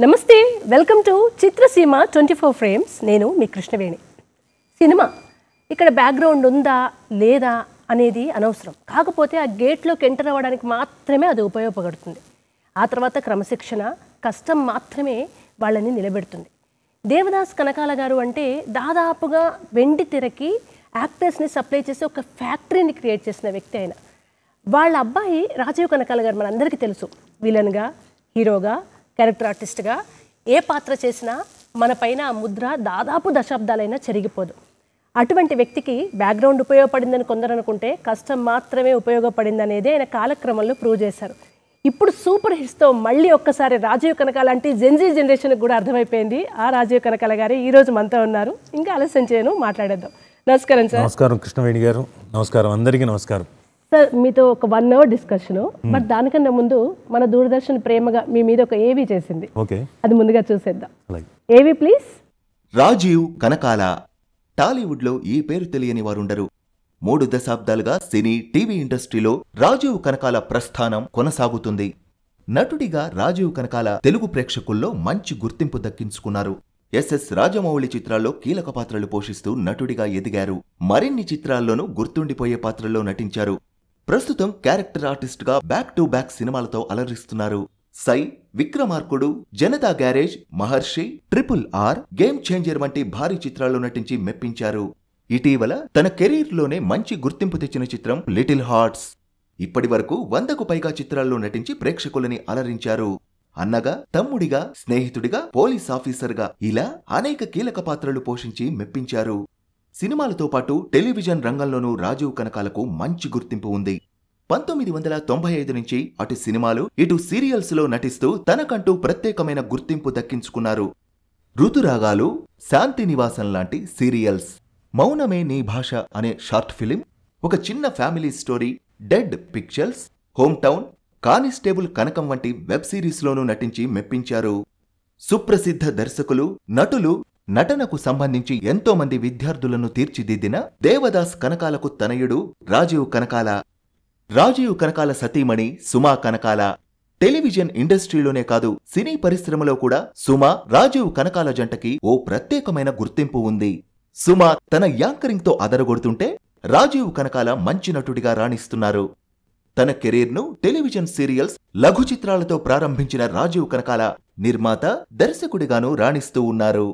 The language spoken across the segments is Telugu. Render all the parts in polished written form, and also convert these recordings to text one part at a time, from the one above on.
నమస్తే, వెల్కమ్ టు చిత్రసీమ 24 ఫ్రేమ్స్. నేను మీ కృష్ణవేణి. సినిమా ఇక్కడ బ్యాక్గ్రౌండ్ ఉందా లేదా అనేది అనవసరం. కాకపోతే ఆ గేట్లోకి ఎంటర్ అవ్వడానికి మాత్రమే అది ఉపయోగపడుతుంది. ఆ తర్వాత క్రమశిక్షణ, కష్టం మాత్రమే వాళ్ళని నిలబెడుతుంది. దేవదాస్ కనకాల గారు అంటే దాదాపుగా వెండి తెరకి యాక్టర్స్ని సప్లై చేసి ఒక ఫ్యాక్టరీని క్రియేట్ చేసిన వ్యక్తి ఆయన. వాళ్ళ అబ్బాయి రాజీవ్ కనకాల గారు మనందరికీ తెలుసు. విలన్గా, హీరోగా, క్యారెక్టర్ ఆర్టిస్ట్గా ఏ పాత్ర చేసినా మన పైన ఆ ముద్ర దాదాపు దశాబ్దాలైనా చెరిగిపోదు. అటువంటి వ్యక్తికి బ్యాక్గ్రౌండ్ ఉపయోగపడిందని కొందరు అనుకుంటే కష్టం మాత్రమే ఉపయోగపడింది అనేది ఆయన కాలక్రమంలో ప్రూవ్ చేశారు. ఇప్పుడు సూపర్ హిట్స్తో మళ్ళీ ఒక్కసారి రాజీవ్ కనకాల అంటే జెన్జీ జనరేషన్కి కూడా అర్థమైపోయింది. ఆ రాజీవ్ కనకాల గారే ఈరోజు మనతో ఉన్నారు. ఇంకా ఆలస్యం చేయను, మాట్లాడేద్దాం. నమస్కారం సార్. నమస్కారం కృష్ణవేణి గారు. నమస్కారం, అందరికీ నమస్కారం. సార్, మీతో ఒక 1 అవర్ డిస్కషను. బట్ దానికన్నా ముందు మన దూరదర్శన్ ప్రేమగా మీ మీద ఒక ఏవీ చేసింది. ఓకే, అది ముందుగా చూసేద్దాం. ఏవీ ప్లీజ్. రాజీవ్ కనకాల. టాలీవుడ్లో ఈ పేరు తెలియని వారుండరు. 3 దశాబ్దాలుగా సినీ, టీవీ ఇండస్ట్రీలో రాజీవ్ కనకాల ప్రస్థానం కొనసాగుతుంది. నటుడిగా రాజీవ్ కనకాల తెలుగు ప్రేక్షకుల్లో మంచి గుర్తింపు దక్కించుకున్నారు. ఎస్ఎస్ రాజమౌళి చిత్రాల్లో కీలక పాత్రలు పోషిస్తూ నటుడిగా ఎదిగారు. మరిన్ని చిత్రాల్లోనూ గుర్తుండిపోయే పాత్రల్లో నటించారు. ప్రస్తుతం క్యారెక్టర్ ఆర్టిస్ట్ గా బ్యాక్ టు బ్యాక్ సినిమాలతో అలరిస్తున్నారు. సై, విక్రమార్కుడు, జనతా గ్యారేజ్, మహర్షి, RRR, గేమ్ చేంజర్ వంటి భారీ చిత్రాల్లో నటించి మెప్పించారు. ఇటీవల తన కెరీర్లోనే మంచి గుర్తింపు తెచ్చిన చిత్రం లిటిల్ హార్ట్స్. ఇప్పటి వరకు 100కు పైగా చిత్రాల్లో నటించి ప్రేక్షకులని అలరించారు. అన్నగా, తమ్ముడిగా, స్నేహితుడిగా, పోలీస్ ఆఫీసర్గా ఇలా అనేక కీలక పాత్రలు పోషించి మెప్పించారు. సినిమాలతో పాటు టెలివిజన్ రంగంలోనూ రాజీవ్ కనకాలకు మంచి గుర్తింపు ఉంది. 1995 నుంచి అటు సినిమాలు, ఇటు సీరియల్స్ లో నటిస్తూ తనకంటూ ప్రత్యేకమైన గుర్తింపు దక్కించుకున్నారు. ఋతురాగాలు, శాంతి నివాసం లాంటి సీరియల్స్, మౌనమే నీ భాష అనే షార్ట్ ఫిలిం, ఒక చిన్న family story, dead pictures, home town, constable Kanakam వంటి వెబ్ సిరీస్లోనూ నటించి మెప్పించారు. సుప్రసిద్ధ దర్శకులు, నటులు, నటనకు సంబంధించి ఎంతో మంది విద్యార్థులను తీర్చిదిద్దిన దేవదాస్ కనకాలకు తనయుడు రాజీవ్ కనకాల. రాజీవ్ కనకాల సతీమణి సుమా కనకాల. టెలివిజన్ ఇండస్ట్రీలోనే కాదు, సినీ పరిశ్రమలో కూడా సుమా, రాజీవ్ కనకాల జంటకి ఓ ప్రత్యేకమైన గుర్తింపు ఉంది. సుమా తన యాంకరింగ్ తో అదరగొడుతుంటే, రాజీవ్ కనకాల మంచి నటుడిగా రాణిస్తున్నారు. తన కెరీర్ను టెలివిజన్ సీరియల్స్, లఘు చిత్రాలతో ప్రారంభించిన రాజీవ్ కనకాల నిర్మాత, దర్శకుడిగాను రాణిస్తూ ఉన్నారు.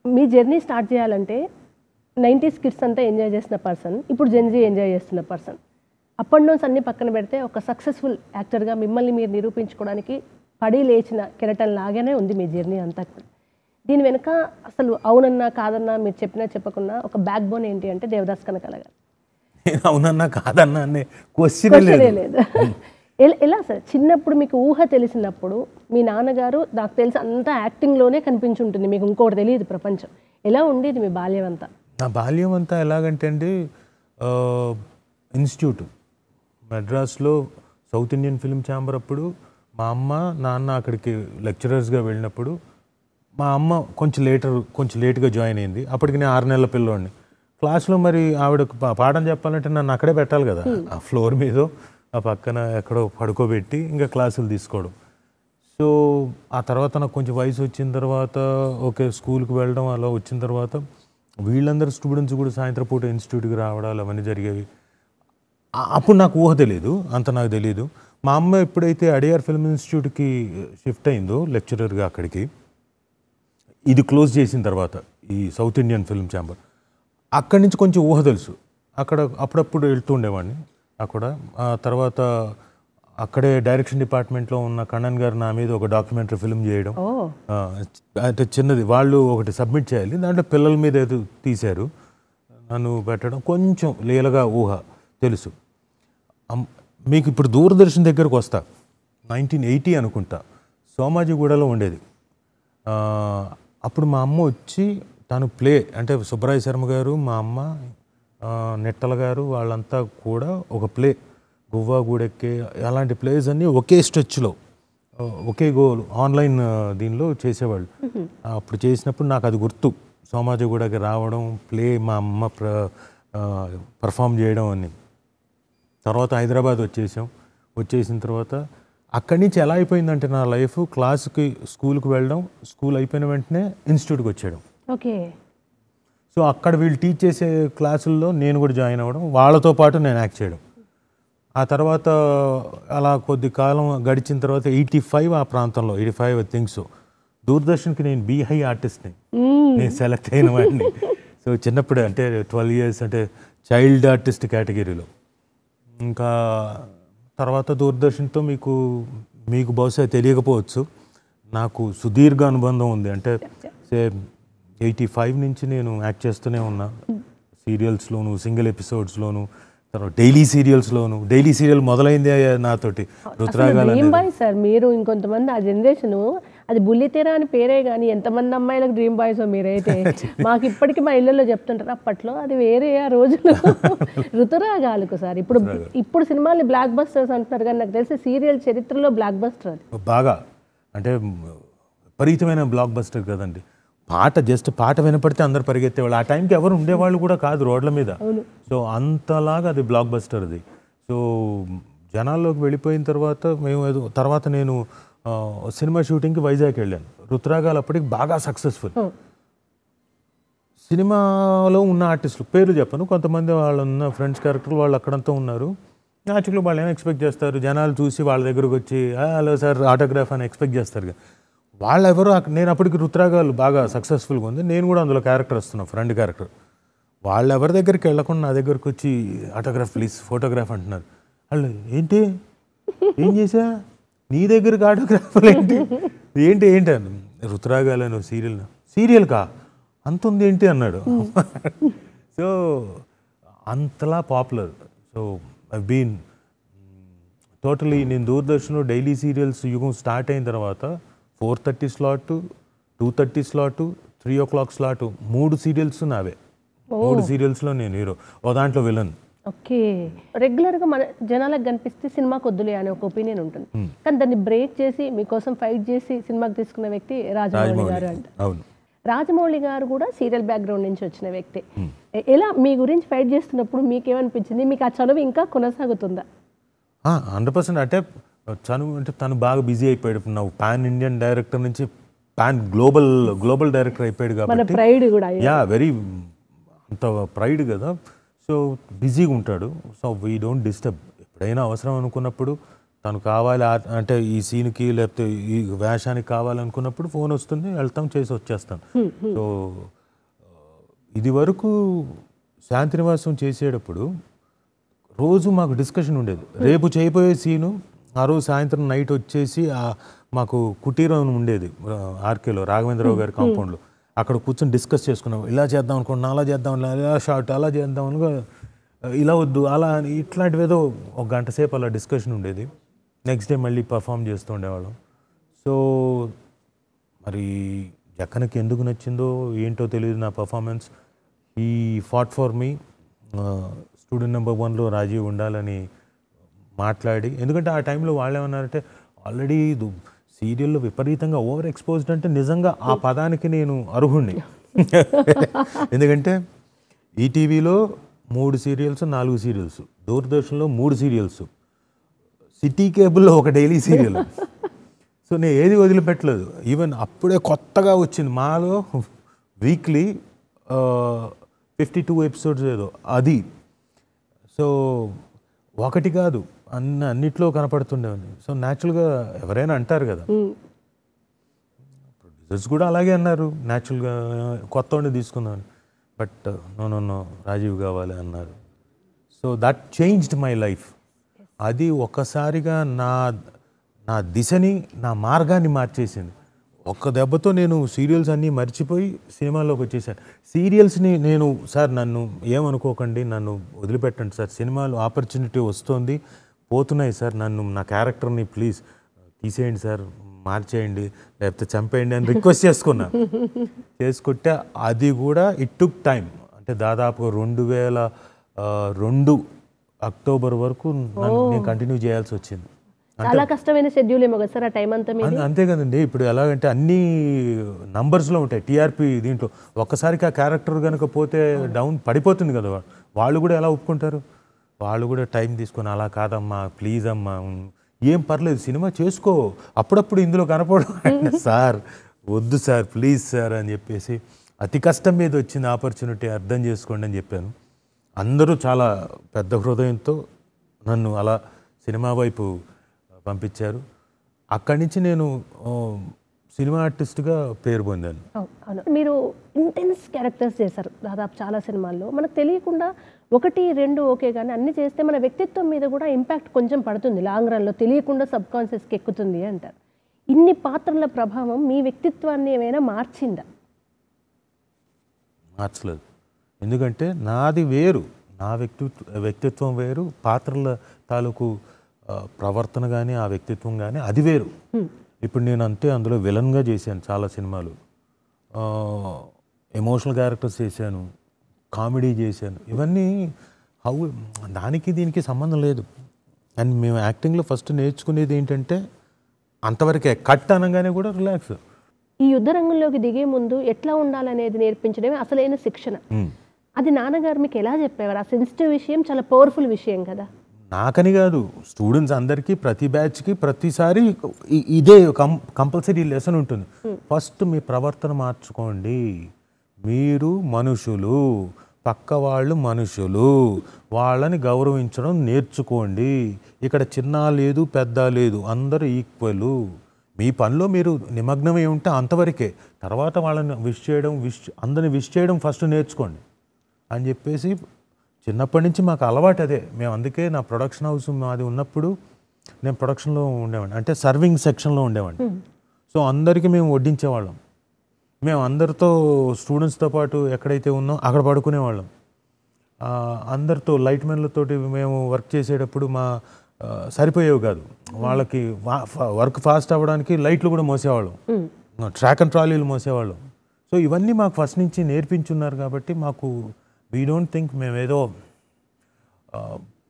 మీ జర్నీ స్టార్ట్ చేయాలంటే 90s కిడ్స్ అంతా ఎంజాయ్ చేసిన పర్సన్, ఇప్పుడు జెన్జీ ఎంజాయ్ చేస్తున్న పర్సన్. అప్ అండ్ డౌన్స్ అన్ని పక్కన పెడితే ఒక సక్సెస్ఫుల్ యాక్టర్గా మిమ్మల్ని మీరు నిరూపించుకోవడానికి పడి లేచిన కెరటం లాగానే ఉంది మీ జర్నీ అంతా కూడా. దీని వెనుక అసలు అవునన్నా కాదన్నా మీరు చెప్పినా చెప్పకున్నా ఒక బ్యాక్ బోన్ ఏంటి అంటే దేవదాస్ కనకాల గారు. అవునన్నా కాదన్నా అనే క్వశ్చనే లేదు. ఎలా సార్, చిన్నప్పుడు మీకు ఊహ తెలిసినప్పుడు మీ నాన్నగారు నాకు తెలిసి అంతా యాక్టింగ్లోనే కనిపించి ఉంటుంది, మీకు ఇంకోటి తెలియదు ప్రపంచం. ఎలా ఉండేది మీ బాల్యం అంతా? నా బాల్యం అంతా ఎలాగంటే అండి, ఇన్స్టిట్యూట్ మెడ్రాస్లో సౌత్ ఇండియన్ ఫిల్మ్ ఛాంబర్ అప్పుడు మా అమ్మ నాన్న అక్కడికి లెక్చరర్స్గా వెళ్ళినప్పుడు, మా అమ్మ కొంచెం లేట్గా జాయిన్ అయింది. అప్పటికి నేను 6 నెలల పిల్లోడిని. క్లాస్లో మరి ఆవిడకు పాఠం చెప్పాలంటే నన్ను అక్కడే పెట్టాలి కదా, ఆ ఫ్లోర్ మీద ఆ పక్కన ఎక్కడో పడుకోబెట్టి ఇంకా క్లాసులు తీసుకోవడం. సో ఆ తర్వాత నాకు కొంచెం వయసు వచ్చిన తర్వాత ఓకే స్కూల్కి వెళ్ళడం, అలా వచ్చిన తర్వాత వీళ్ళందరూ స్టూడెంట్స్ కూడా సాయంత్రం పూట ఇన్స్టిట్యూట్కి రావడాలు అవన్నీ జరిగేవి. అప్పుడు నాకు ఊహ తెలియదు, అంత నాకు తెలియదు. మా అమ్మ ఎప్పుడైతే అడియార్ ఫిల్మ్ ఇన్స్టిట్యూట్కి షిఫ్ట్ అయిందో లెక్చరర్గా అక్కడికి, ఇది క్లోజ్ చేసిన తర్వాత ఈ సౌత్ ఇండియన్ ఫిల్మ్ ఛాంబర్, అక్కడి నుంచి కొంచెం ఊహ తెలుసు. అక్కడ అప్పుడప్పుడు వెళ్తూ ఉండేవాడిని. అక్కడ ఆ తర్వాత అక్కడే డైరెక్షన్ డిపార్ట్మెంట్లో ఉన్న కണ്ണన్ గారు నా మీద ఒక డాక్యుమెంటరీ ఫిల్మ్ చేయడం, అంటే చిన్నది వాళ్ళు ఒకటి సబ్మిట్ చేయాలి, దాంట్లో పిల్లల మీద ఏదో తీశారు, నన్ను పెట్టడం కొంచెం లీలగా ఊహ తెలుసు. మీకు ఇప్పుడు దూరదర్శన్ దగ్గరకు వస్తా, 1980 అనుకుంటా, సోమాజిగూడలో ఉండేది. అప్పుడు మా అమ్మ వచ్చి తను ప్లే అంటే సుబ్బరాయ శర్మ గారు, మా అమ్మ, నెట్టల గారు వాళ్ళంతా కూడా ఒక ప్లే గువ్వా గూడెక్కే అలాంటి ప్లేస్ అన్నీ ఒకే స్ట్రెచ్లో ఒకే గోల్ ఆన్లైన్ దీనిలో చేసేవాళ్ళు. అప్పుడు చేసినప్పుడు నాకు అది గుర్తు, సోమాజిగూడకి రావడం, ప్లే మా అమ్మ పర్ఫామ్ చేయడం అని. తర్వాత హైదరాబాద్ వచ్చేసిన తర్వాత అక్కడి నుంచి ఎలా అయిపోయిందంటే నా లైఫ్ క్లాస్కి స్కూల్కి వెళ్ళడం, స్కూల్ అయిపోయిన వెంటనే ఇన్స్టిట్యూట్కి వచ్చేయడం. ఓకే. సో అక్కడ వీళ్ళు టీచ్ చేసే క్లాసుల్లో నేను కూడా జాయిన్ అవ్వడం, వాళ్ళతో పాటు నేను యాక్ట్ చేయడం. ఆ తర్వాత అలా కొద్ది కాలం గడిచిన తర్వాత 85 ఆ ప్రాంతంలో 85 ఐ థింక్ సో దూరదర్శన్కి నేను బీ హై ఆర్టిస్ట్ని నేను సెలెక్ట్ అయిన వాడిని. సో చిన్నప్పుడే అంటే 12 years అంటే చైల్డ్ ఆర్టిస్ట్ కేటగిరీలో. ఇంకా తర్వాత దూరదర్శన్తో మీకు బహుశా తెలియకపోవచ్చు, నాకు సుదీర్ఘ అనుబంధం ఉంది. అంటే 85 నుంచి నేను యాక్ట్ చేస్తూనే ఉన్నా, సీరియల్స్లోను, సింగిల్ ఎపిసోడ్స్లోను, తర్వాత డైలీ సీరియల్స్లోను. డైలీ సీరియల్ మొదలైంది నాతోటి రుతురాగాలు. డ్రీమ్ బాయ్ సార్ మీరు. ఇంకొంతమంది ఆ జనరేషన్ అది బుల్లితెర అని పేరే కానీ ఎంతమంది అమ్మాయిలకు డ్రీమ్ బాయ్స్ మీరైతే. మాకు ఇప్పటికీ మా ఇళ్ళల్లో చెప్తుంటారు అప్పట్లో అది వేరే ఆ రోజులు. ఋతురాగాలకు సార్. ఇప్పుడు సినిమాలు బ్లాక్ బస్టర్స్ అంటున్నారు కానీ నాకు తెలిసి సీరియల్ చరిత్రలో బ్లాక్ బస్టర్ అది. బాగా అంటే విపరీతమైన బ్లాక్ బస్టర్ కదండి. పాట వినపడితే అందరు పరిగెత్తేవాళ్ళు. ఆ టైంకి ఎవరు ఉండేవాళ్ళు కూడా కాదు రోడ్ల మీద. సో అంతలాగా అది బ్లాక్ బస్టర్ అది. సో జనాల్లోకి వెళ్ళిపోయిన తర్వాత నేను సినిమా షూటింగ్కి వైజాగ్ వెళ్ళాను. ఋతురాగాలు అప్పటికి బాగా సక్సెస్ఫుల్. సినిమాలో ఉన్న ఆర్టిస్టులు పేర్లు చెప్పను, కొంతమంది వాళ్ళు ఉన్న ఫ్రెండ్స్ క్యారెక్టర్లు వాళ్ళు అక్కడంతా ఉన్నారు. యాక్చువల్గా వాళ్ళు ఏం ఎక్స్పెక్ట్ చేస్తారు, జనాలు చూసి వాళ్ళ దగ్గరకు వచ్చి హలో సార్ ఆటోగ్రాఫ్ అని ఎక్స్పెక్ట్ చేస్తారు. వాళ్ళెవరో నేను అప్పటికి ఋతురాగాలు బాగా సక్సెస్ఫుల్గా ఉంది, నేను కూడా అందులో క్యారెక్టర్ వస్తున్నాను, ఫ్రెండ్ క్యారెక్టర్. వాళ్ళెవరి దగ్గరికి వెళ్ళకుండా నా దగ్గరకు వచ్చి ఆటోగ్రాఫ్ ప్లీజ్, ఫోటోగ్రాఫ్ అంటున్నారు. వాళ్ళు ఏంటి ఏం చేసా నీ దగ్గరికి ఆటోగ్రాఫ్లు ఏంటి అని. ఋతురాగాలను సీరియల్ కా అంత ఉంది ఏంటి అన్నాడు. సో అంతలా popular. So I been totally నేను దూరదర్శన్లో డైలీ సీరియల్స్ యుగం స్టార్ట్ అయిన తర్వాత 4:30 slot, 2:30 slot, 3 o'clock slot, 3 serials నావే. 3 సీరియల్స్లో నేను హీరో, ఓ దాంట్లో విలన్. ఓకే. రెగ్యులర్గా మన జనాలకు కనిపిస్తే సినిమాకి వద్దులే అనే ఒక ఒపీనియన్ ఉంటుంది, కానీ దాన్ని బ్రేక్ చేసి మీకోసం ఫైట్ చేసి సినిమాకి తీసుకున్న వ్యక్తి రాజమౌళి గారు అంట. అవును. రాజమౌళి గారు కూడా సీరియల్ బ్యాక్గ్రౌండ్ నుంచి వచ్చిన వ్యక్తి. ఎలా మీ గురించి ఫైట్ చేస్తున్నప్పుడు మీకేమనిపించింది? మీకు ఆ చనువు ఇంకా కొనసాగుతుందా? 100%. అంటే చనువు అంటే తను బాగా బిజీ అయిపోయాడు. నువ్వు పాన్ ఇండియన్ డైరెక్టర్ నుంచి పాన్ గ్లోబల్ డైరెక్టర్ అయిపోయాడు కాబట్టి ప్రైడ్ కూడా వెరీ అంత ప్రైడ్ కదా. సో బిజీగా ఉంటాడు. So we don't disturb. ఎప్పుడైనా అవసరం అనుకున్నప్పుడు తను కావాలి అంటే ఈ సీన్కి లేకపోతే ఈ వేషానికి కావాలనుకున్నప్పుడు ఫోన్ వస్తుంది, వెళ్తాం, చేసి వచ్చేస్తాం. సో ఇది వరకు శాంతినివాసం చేసేటప్పుడు రోజు మాకు డిస్కషన్ ఉండేది. రేపు చేయబోయే సీను ఆ రోజు సాయంత్రం నైట్ వచ్చేసి మాకు కుటీరం ఉండేది ఆర్కేలో, రాఘవేంద్రరావు గారి కాంపౌండ్లో. అక్కడ కూర్చొని డిస్కస్ చేసుకున్నాం. ఇలా చేద్దాం అనుకున్నాం, అలా చేద్దాం, ఇలా షార్ట్ అలా చేద్దాం అనుకో, ఇలా వద్దు అలా అని, ఇట్లాంటివి ఏదో 1 గంట సేపు అలా డిస్కషన్ ఉండేది. నెక్స్ట్ డే మళ్ళీ పర్ఫామ్ చేస్తూ ఉండేవాళ్ళం. సో మరి జక్కనకి ఎందుకు నచ్చిందో ఏంటో తెలియదు నా పర్ఫార్మెన్స్. ఈ fought for me, student number 1లో రాజీవ్ ఉండాలని మాట్లాడి, ఎందుకంటే ఆ టైంలో వాళ్ళు ఏమన్నారంటే ఆల్రెడీ సీరియల్లో విపరీతంగా ఓవర్ ఎక్స్పోజ్డ్ అంటే నిజంగా ఆ పదానికి నేను అర్హుణ్ణి. ఎందుకంటే ఈటీవీలో 3 సీరియల్స్, 4 సీరియల్స్, దూరదర్శన్లో 3 సీరియల్స్, సిటీ కేబుల్లో 1 డైలీ సీరియల్. సో నేను ఏది వదిలిపెట్టలేదు. ఈవెన్ అప్పుడే కొత్తగా వచ్చింది మాలో వీక్లీ 52 ఎపిసోడ్స్ ఏదో అది. సో ఒకటి కాదు, అన్నిట్లో కనపడుతుండేవాడిని. సో న్యాచురల్గా ఎవరైనా అంటారు కదా, ప్రొడ్యూసర్స్ కూడా అలాగే అన్నారు, న్యాచురల్గా కొత్త వాడిని తీసుకుందామని. బట్ నో రాజీవ్ కావాలి అన్నారు. So that changed my life. అది ఒక్కసారిగా నా దిశని, నా మార్గాన్ని మార్చేసింది. ఒక్క దెబ్బతో నేను సీరియల్స్ అన్నీ మర్చిపోయి సినిమాలోకి వచ్చేసాను. సీరియల్స్ని నేను సార్ నన్ను ఏమనుకోకండి, నన్ను వదిలిపెట్టండి సార్, సినిమాలో ఆపర్చునిటీ వస్తుంది, పోతున్నాయి సార్, నా క్యారెక్టర్ని ప్లీజ్ తీసేయండి సార్, మార్చేయండి, లేకపోతే చంపేయండి అని రిక్వెస్ట్ చేసుకుంటే అది కూడా ఇట్ టుక్ టైం. అంటే దాదాపు 2002 అక్టోబర్ వరకు నేను కంటిన్యూ చేయాల్సి వచ్చింది. చాలా కష్టమైన షెడ్యూల్ ఏమో కదా సార్ ఆ టైం అంతా. అంతే కదండి. ఇప్పుడు ఎలాగంటే అన్ని నంబర్స్లో ఉంటాయి టీఆర్పీ. దీంట్లో ఒక్కసారికి ఆ క్యారెక్టర్ కనుక పోతే డౌన్ పడిపోతుంది కదా. వాళ్ళు కూడా ఎలా ఒప్పుకుంటారు? వాళ్ళు కూడా టైం తీసుకొని అలా కాదమ్మా, ప్లీజ్ అమ్మా, ఏం పర్లేదు సినిమా చేసుకో, అప్పుడప్పుడు ఇందులో కనపడడం. సార్ వద్దు సార్, ప్లీజ్ సార్ అని చెప్పేసి, అతి కష్టం మీద వచ్చిన ఆపర్చునిటీ అర్థం చేసుకోండి అని చెప్పాను. అందరూ చాలా పెద్ద హృదయంతో నన్ను అలా సినిమా వైపు పంపించారు. అక్కడి నుంచి నేను సినిమా ఆర్టిస్ట్గా పేరు పొందాను. అవును, మీరు ఇంటెన్స్ క్యారెక్టర్స్ చేశారు దాదాపు చాలా సినిమాల్లో. మనకు తెలియకుండా 1, 2 ఓకే, కానీ అన్ని చేస్తే మన వ్యక్తిత్వం మీద కూడా ఇంపాక్ట్ కొంచెం పడుతుంది లాంగ్ రన్లో, తెలియకుండా సబ్ కాన్షియస్కి ఎక్కుతుంది అంటారు. ఇన్ని పాత్రల ప్రభావం మీ వ్యక్తిత్వాన్ని ఏమైనా మార్చిందా? మార్చలేదు. ఎందుకంటే నాది వేరు, నా వ్యక్తిత్వం వేరు, పాత్రల తాలూకు ప్రవర్తన కానీ ఆ వ్యక్తిత్వం కానీ అది వేరు. ఇప్పుడు నేను అందులో విలన్గా చేశాను చాలా సినిమాలు, ఎమోషనల్ క్యారెక్టర్స్ చేశాను, కామెడీ చేశాను. ఇవన్నీ దానికి దీనికి సంబంధం లేదు. అండ్ మేము యాక్టింగ్లో ఫస్ట్ నేర్చుకునేది ఏంటంటే అంతవరకే, కట్ అనగానే కూడా రిలాక్స్. ఈ యుద్ధ రంగంలోకి దిగే ముందు ఎట్లా ఉండాలనేది నేర్పించడమే అసలైన శిక్షణ. అది నాన్నగారు మీకు ఎలా చెప్పేవారు? ఆ సెన్సిటివ్ విషయం చాలా పవర్ఫుల్ విషయం కదా. నాకని కాదు, స్టూడెంట్స్ అందరికీ ప్రతి బ్యాచ్కి ప్రతిసారి ఇదే కంపల్సరీ లెసన్ ఉంటుంది. ఫస్ట్ మీ ప్రవర్తన మార్చుకోండి, మీరు మనుషులు, పక్క వాళ్ళు మనుషులు, వాళ్ళని గౌరవించడం నేర్చుకోండి. ఇక్కడ చిన్న లేదు పెద్ద లేదు, అందరూ ఈక్వలు. మీ పనిలో మీరు నిమగ్నమై ఉంటే అంతవరకే, తర్వాత వాళ్ళని అందరిని విష్ చేయడం ఫస్ట్ నేర్చుకోండి అని చెప్పేసి చిన్నప్పటి నుంచి మాకు అలవాటు అదే. మేము అందుకే నా ప్రొడక్షన్ హౌస్ మాది ఉన్నప్పుడు నేను ప్రొడక్షన్లో ఉండేవాడిని, అంటే సర్వింగ్ సెక్షన్లో ఉండేవాడిని. సో అందరికీ మేము వడ్డించేవాళ్ళం. మేము అందరితో స్టూడెంట్స్తో పాటు ఎక్కడైతే ఉన్నాం అక్కడ పడుకునేవాళ్ళం. అందరితో లైట్ మెన్లతోటి మేము వర్క్ చేసేటప్పుడు సరిపోయేవి కాదు. వాళ్ళకి వర్క్ ఫాస్ట్ అవ్వడానికి లైట్లు కూడా మోసేవాళ్ళం, ట్రాక్ అండ్ ట్రాలీలు మోసేవాళ్ళం. సో ఇవన్నీ మాకు ఫస్ట్ నుంచి నేర్పించున్నారు కాబట్టి మాకు వీ డోంట్ థింక్ మేమేదో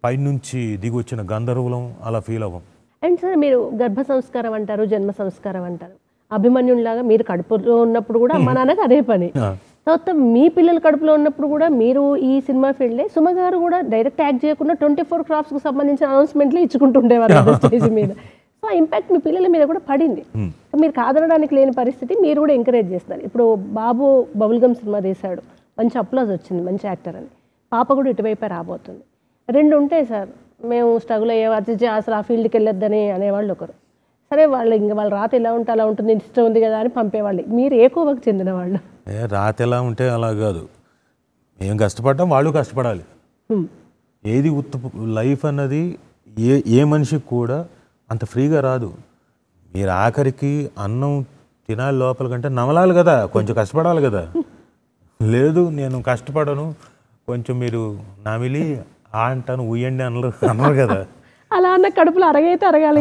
పైనుంచి దిగి వచ్చిన గంధర్వులం అలా ఫీల్ అవ్వం. అండ్ సార్, మీరు గర్భ సంస్కారం అంటారు, జన్మ సంస్కారం అంటారు. అభిమన్యులాగా మీరు కడుపులో ఉన్నప్పుడు కూడా మా నాన్నకి అదే పని. తర్వాత మీ పిల్లలు కడుపులో ఉన్నప్పుడు కూడా మీరు ఈ సినిమా ఫీల్డ్లే. సుమ గారు కూడా డైరెక్ట్ యాక్ట్ చేయకుండా 24 క్రాఫ్ట్స్కి సంబంధించిన అనౌన్స్మెంట్లు ఇచ్చుకుంటుండేవారు స్టేజ్ మీద. సో ఆ ఇంపాక్ట్ మీ పిల్లల మీద కూడా పడింది. మీరు కాదనడానికి లేని పరిస్థితి, మీరు కూడా ఎంకరేజ్ చేస్తున్నారు. ఇప్పుడు బాబు బబుల్గమ్ సినిమా తీశాడు, మంచి అప్లాజ్ వచ్చింది, మంచి యాక్టర్ అని. పాప కూడా ఇటువైపే రాబోతుంది. 2 ఉంటాయి సార్, మేము స్ట్రగుల్ అయ్యే అసలు ఆ ఫీల్డ్కి వెళ్ళొద్దని అనేవాళ్ళు ఒకరు. సరే, వాళ్ళ రాత ఎలా ఉంటే అలా ఉంటుంది, ఇష్టం ఉంది కదా అని పంపేవాళ్ళు. మీరు ఏ కోవకు చెందిన వాళ్ళు? రాత ఎలా ఉంటే అలా కాదు, మేము కష్టపడ్డాం, వాళ్ళు కష్టపడాలి. ఏది లైఫ్ అన్నది ఏ మనిషికి కూడా అంత ఫ్రీగా రాదు. మీరు ఆఖరికి అన్నం తినాలి లోపల కంటే నమలాలి కదా, కొంచెం కష్టపడాలి కదా. లేదు నేను కష్టపడను, కొంచెం మీరు నమిలి అంటాను ఉయ్యండి అన్నారు కదా. అలా అన్న కడుపులో అరగైతే అరగాలి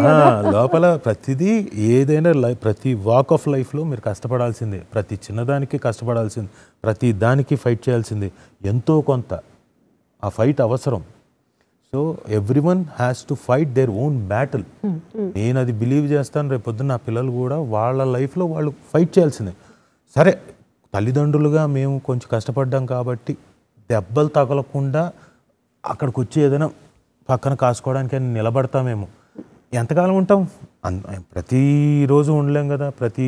లోపల. ప్రతిదీ ఏదైనా ప్రతి వాక్ ఆఫ్ లైఫ్లో మీరు కష్టపడాల్సిందే, ప్రతి చిన్నదానికి కష్టపడాల్సిందే, ప్రతి దానికి ఫైట్ చేయాల్సిందే. ఎంతో కొంత ఆ ఫైట్ అవసరం. So everyone has to fight their own battle. నేను అది బిలీవ్ చేస్తాను. రేపు పొద్దున్న నా పిల్లలు కూడా వాళ్ళ లైఫ్లో వాళ్ళు ఫైట్ చేయాల్సిందే. సరే, తల్లిదండ్రులుగా మేము కొంచెం కష్టపడ్డాం కాబట్టి దెబ్బలు తగలకుండా అక్కడికి వచ్చి ఏదైనా పక్కన కాసుకోవడానికి నిలబడతామేమో. ఎంతకాలం ఉంటాం? ప్రతిరోజు ఉండలేం కదా, ప్రతి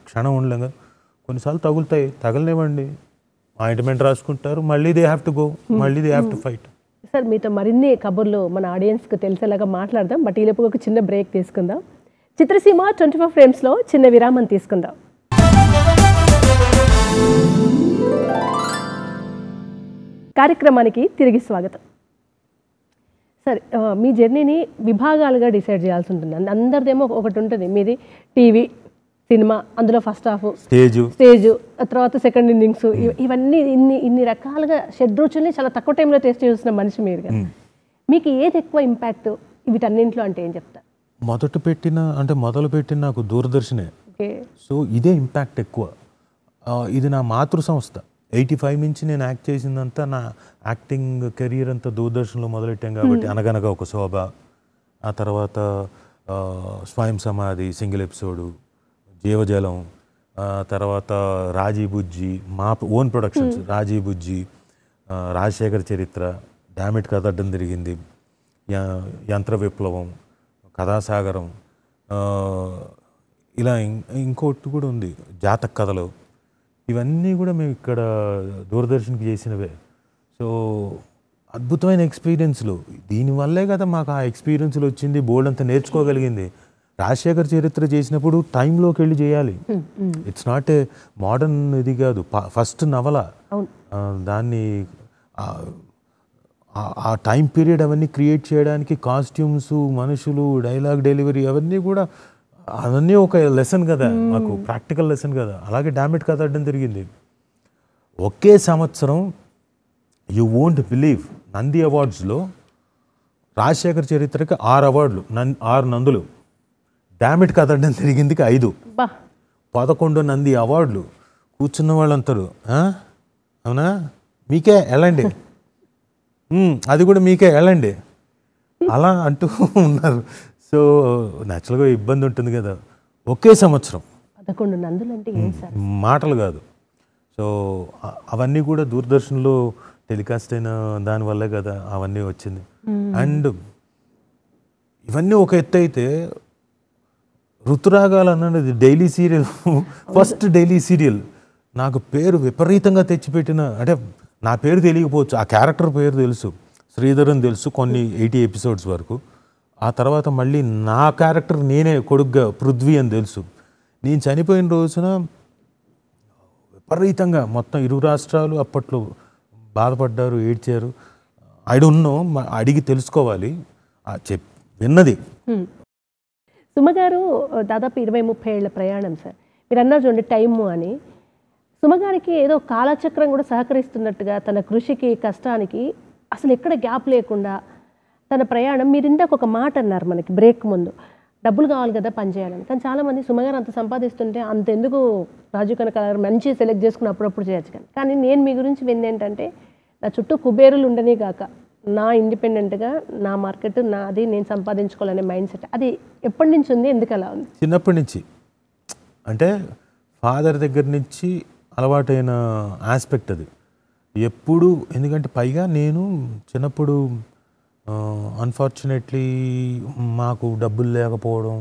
క్షణం ఉండలేం కదా. కొన్నిసార్లు తగులుతాయి, తగలనివ్వండి, ఆయింట్మెంట్ రాసుకుంటారు, మళ్ళీ దే హ్యావ్ టు గో, మళ్ళీ they have to fight. Sir, మీతో మరిన్ని కబుర్లు మన ఆడియన్స్కి తెలిసేలాగా మాట్లాడదాం. బట్ ఈలోపు ఒక చిన్న బ్రేక్ తీసుకుందాం. చిత్రసీమ 24 ఫ్రేమ్స్లో చిన్న విరామం తీసుకుందాం. కార్యక్రమానికి తిరిగి స్వాగతం. సార్, మీ జర్నీని విభాగాలుగా డిసైడ్ చేయాల్సి ఉంటుంది. అందరిదేమో ఒకటి ఉంటుంది, మీది టీవీ, సినిమా, అందులో ఫస్ట్ హాఫ్, స్టేజ్, తర్వాత సెకండ్ ఇన్నింగ్స్, ఇవన్నీ ఇన్ని రకాలుగా షెడ్యూల్ని చాలా తక్కువ టైంలో టెస్ట్ చేసిన మనిషి మీరు కదా. మీకు ఏది ఎక్కువ ఇంపాక్ట్ వీటన్నింటిలో అంటే ఏం చెప్తారు? మొదలు పెట్టిన నాకు దూరదర్శనే. సో ఇదే ఇంపాక్ట్ ఎక్కువ. ఇది నా మాతృ సంస్థ. 85 నుంచి నేను యాక్ట్ చేసిందంతా, నా యాక్టింగ్ కెరీర్ అంతా దూరదర్శన్లో మొదలెట్టాం కాబట్టి అనగనగా ఒక శోభ, ఆ తర్వాత స్వయం సమాధి సింగిల్ ఎపిసోడు, జీవజలం, తర్వాత రాజీ బుజ్జి, మా ఓన్ ప్రొడక్షన్స్, రాజీ బుజ్జి, రాజశేఖర చరిత్ర, డామిట్ కథ అడ్డం తిరిగింది, యంత్ర విప్లవం, కథాసాగరం, ఇలా ఇంకోటి కూడా ఉంది జాతక కథలు. ఇవన్నీ కూడా మేము ఇక్కడ దూరదర్శన్కి చేసినవే. సో అద్భుతమైన ఎక్స్పీరియన్స్లు. దీనివల్లే కదా మాకు ఆ ఎక్స్పీరియన్స్లు వచ్చింది, బోల్డ్ అంతా నేర్చుకోగలిగింది. రాజశేఖర్ చరిత్ర చేసినప్పుడు టైంలోకి వెళ్ళి చేయాలి. ఇట్స్ నాట్ ఏ మోడర్న్ ఇది కాదు, ఫస్ట్ నవల. దాన్ని ఆ టైం పీరియడ్ అవన్నీ క్రియేట్ చేయడానికి కాస్ట్యూమ్స్, మనుషులు, డైలాగ్ డెలివరీ అవన్నీ ఒక లెసన్ కదా మాకు, ప్రాక్టికల్ లెసన్ కదా. అలాగే డామిట్ కథ అడ్డం తిరిగింది. ఒకే సంవత్సరం యూ వోంట్ బిలీవ్, నంది అవార్డ్స్లో రాజశేఖర్ చరిత్రకి 6 అవార్డులు, 6 నందులు. డామిట్ కథ అడ్డం తిరిగిందికి 5, 11 నంది అవార్డులు. కూర్చున్న వాళ్ళందరూ అవునా, మీకే వెళ్ళండి, అది కూడా మీకే వెళ్ళండి అలా అంటూ ఉన్నారు. సో న్యాచురల్గా ఇబ్బంది ఉంటుంది కదా. ఒకే సంవత్సరం 11 నందులు అంటే మాటలు కాదు. సో అవన్నీ కూడా దూరదర్శన్లో టెలికాస్ట్ అయిన దానివల్లే కదా అవన్నీ వచ్చింది. అండ్ ఇవన్నీ ఒక ఎత్తు అయితే, ఋతురాగాలు అన్నది daily serial, first daily serial నాకు పేరు విపరీతంగా తెచ్చిపెట్టిన, అంటే నా పేరు తెలియకపోవచ్చు, ఆ క్యారెక్టర్ పేరు తెలుసు, శ్రీధర్ అని తెలుసు కొన్ని 80 ఎపిసోడ్స్ వరకు. ఆ తర్వాత మళ్ళీ నా క్యారెక్టర్ నేనే కొడుగ్గా పృథ్వీ అని తెలుసు. నేను చనిపోయిన రోజున విపరీతంగా మొత్తం 2 రాష్ట్రాలు అప్పట్లో బాధపడ్డారు, ఏడ్చారు. ఐ డోంట్ నో, అడిగి తెలుసుకోవాలి. విన్నది. సుమగారు దాదాపు 20-30 ఏళ్ల ప్రయాణం సార్. మీరు అన్నారు చూడండి టైము అని. సుమగారికి ఏదో కాలచక్రం కూడా సహకరిస్తున్నట్టుగా తన కృషికి, కష్టానికి అసలు ఎక్కడ గ్యాప్ లేకుండా తన ప్రయాణం. మీరు ఇందాక ఒక మాట అన్నారు మనకి బ్రేక్ ముందు, డబ్బులు కావాలి కదా పని చేయాలని. కానీ చాలామంది సుమగారు అంత సంపాదిస్తుంటే అంతెందుకు రాజీవ్ కనకాల మంచి సెలెక్ట్ చేసుకుని అప్పుడప్పుడు చేయొచ్చు. కానీ నేను మీ గురించి వింది ఏంటంటే, నా చుట్టూ కుబేరులు ఉండనే కాక నా ఇండిపెండెంట్గా నా మార్కెట్ నాది, నేను సంపాదించుకోవాలనే మైండ్ సెట్. అది ఎప్పటి నుంచి ఉంది, ఎందుకు అలా ఉంది? చిన్నప్పటి నుంచి, అంటే ఫాదర్ దగ్గర నుంచి అలవాటైన ఆస్పెక్ట్ అది ఎప్పుడు. ఎందుకంటే పైగా నేను చిన్నప్పుడు అన్ఫార్చునేట్లీ మాకు డబ్బులు లేకపోవడం,